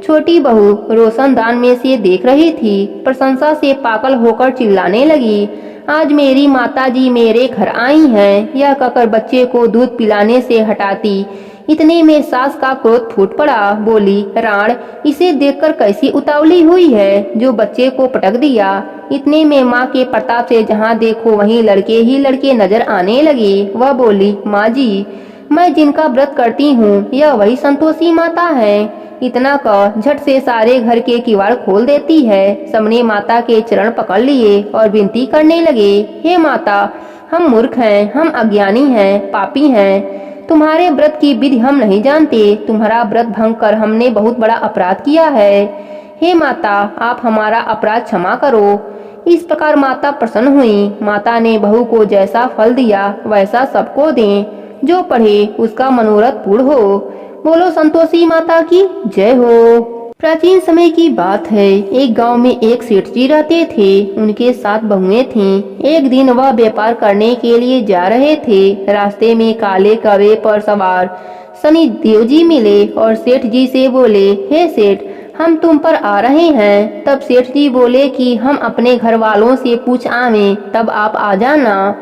छोटी बहू रोशनदान में से देख रही थी, प्रशंसा से पागल होकर चिल्लाने लगी, आज मेरी माताजी मेरे घर आई हैं। यह कहकर बच्चे को दूध पिलाने से हटाती, इतने में सास का क्रोध फूट पड़ा। बोली, राण, इसे देखकर कैसी उतावली हुई है जो बच्चे को पटक दिया। इतने में माँ के प्रताप से जहाँ देखो वहीं लड़के ही लड़के नजर आने लगे। वह बोली, माँ जी, मैं जिनका व्रत करती हूँ यह वही संतोषी माता है। इतना कह झट से सारे घर के किवाड़ खोल देती है। सबने माता के चरण पकड़ लिए और विनती करने लगे, हे माता, हम मूर्ख हैं, हम अज्ञानी हैं, पापी हैं, तुम्हारे व्रत की विधि हम नहीं जानते, तुम्हारा व्रत भंग कर हमने बहुत बड़ा अपराध किया है। हे माता, आप हमारा अपराध क्षमा करो। इस प्रकार माता प्रसन्न हुई। माता ने बहू को जैसा फल दिया वैसा सबको दें, जो पढ़े उसका मनोरथ पूर्ण हो। बोलो संतोषी माता की जय हो। प्राचीन समय की बात है, एक गांव में एक सेठ जी रहते थे। उनके 7 बहुएं थीं। एक दिन वह व्यापार करने के लिए जा रहे थे। रास्ते में काले कौवे पर सवार शनि देव जी मिले और सेठ जी से बोले, हे सेठ, हम तुम पर आ रहे हैं। तब सेठ जी बोले कि हम अपने घर वालों से पूछ आवें, तब आप आ जाना।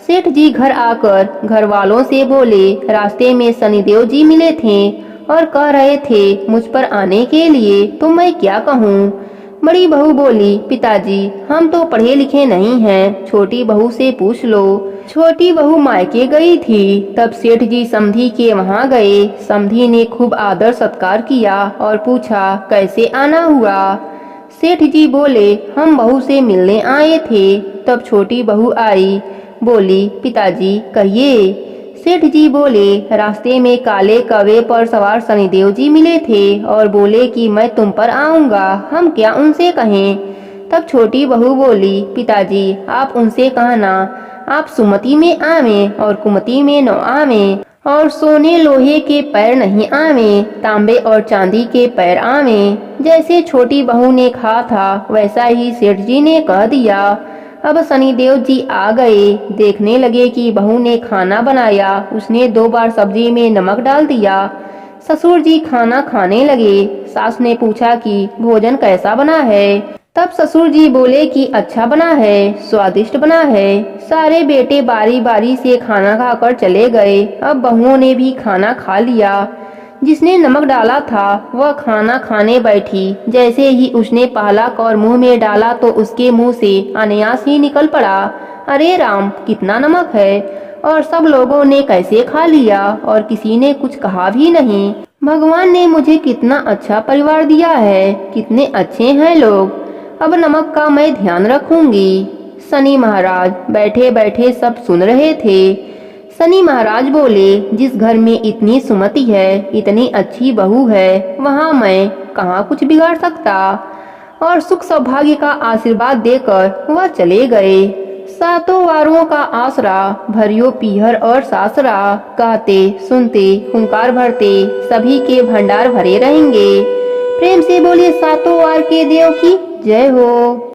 सेठ जी घर आकर घर वालों से बोले, रास्ते में शनिदेव जी मिले थे और कह रहे थे मुझ पर आने के लिए, तो मैं क्या कहूँ। बड़ी बहू बोली, पिताजी, हम तो पढ़े लिखे नहीं हैं, छोटी बहू से पूछ लो। छोटी बहू मायके गई थी। तब सेठ जी समधी के वहाँ गए। समधी ने खूब आदर सत्कार किया और पूछा, कैसे आना हुआ। सेठ जी बोले, हम बहू से मिलने आए थे। तब छोटी बहू आई, बोली, पिताजी कहिए। सेठ जी बोले, रास्ते में काले कौवे पर सवार शनिदेव जी मिले थे और बोले कि मैं तुम पर आऊंगा, हम क्या उनसे कहें। तब छोटी बहू बोली, पिताजी आप उनसे कहना, आप सुमति में आवें और कुमति में न आवें, और सोने लोहे के पैर नहीं आवें, तांबे और चांदी के पैर आवें। जैसे छोटी बहू ने कहा था वैसा ही सेठ जी ने कह दिया। अब शनिदेव जी आ गए। देखने लगे कि बहू ने खाना बनाया। उसने 2 बार सब्जी में नमक डाल दिया। ससुर जी खाना खाने लगे। सास ने पूछा कि भोजन कैसा बना है। तब ससुर जी बोले कि अच्छा बना है, स्वादिष्ट बना है। सारे बेटे बारी बारी से खाना खाकर चले गए। अब बहुओं ने भी खाना खा लिया। जिसने नमक डाला था वह खाना खाने बैठी। जैसे ही उसने पहला कौर मुंह में डाला तो उसके मुंह से अनायास ही निकल पड़ा, अरे राम, कितना नमक है। और सब लोगों ने कैसे खा लिया और किसी ने कुछ कहा भी नहीं। भगवान ने मुझे कितना अच्छा परिवार दिया है, कितने अच्छे हैं लोग। अब नमक का मैं ध्यान रखूंगी। शनि महाराज बैठे बैठे सब सुन रहे थे। शनि महाराज बोले, जिस घर में इतनी सुमति है, इतनी अच्छी बहू है, वहाँ मैं कहाँ कुछ बिगाड़ सकता। और सुख सौभाग्य का आशीर्वाद देकर वह चले गए। 7 वारों का आसरा, भरियो पीहर और सासरा, कहते सुनते हुंकार भरते सभी के भंडार भरे रहेंगे। प्रेम से बोलिए 7 वार के देव की जय हो।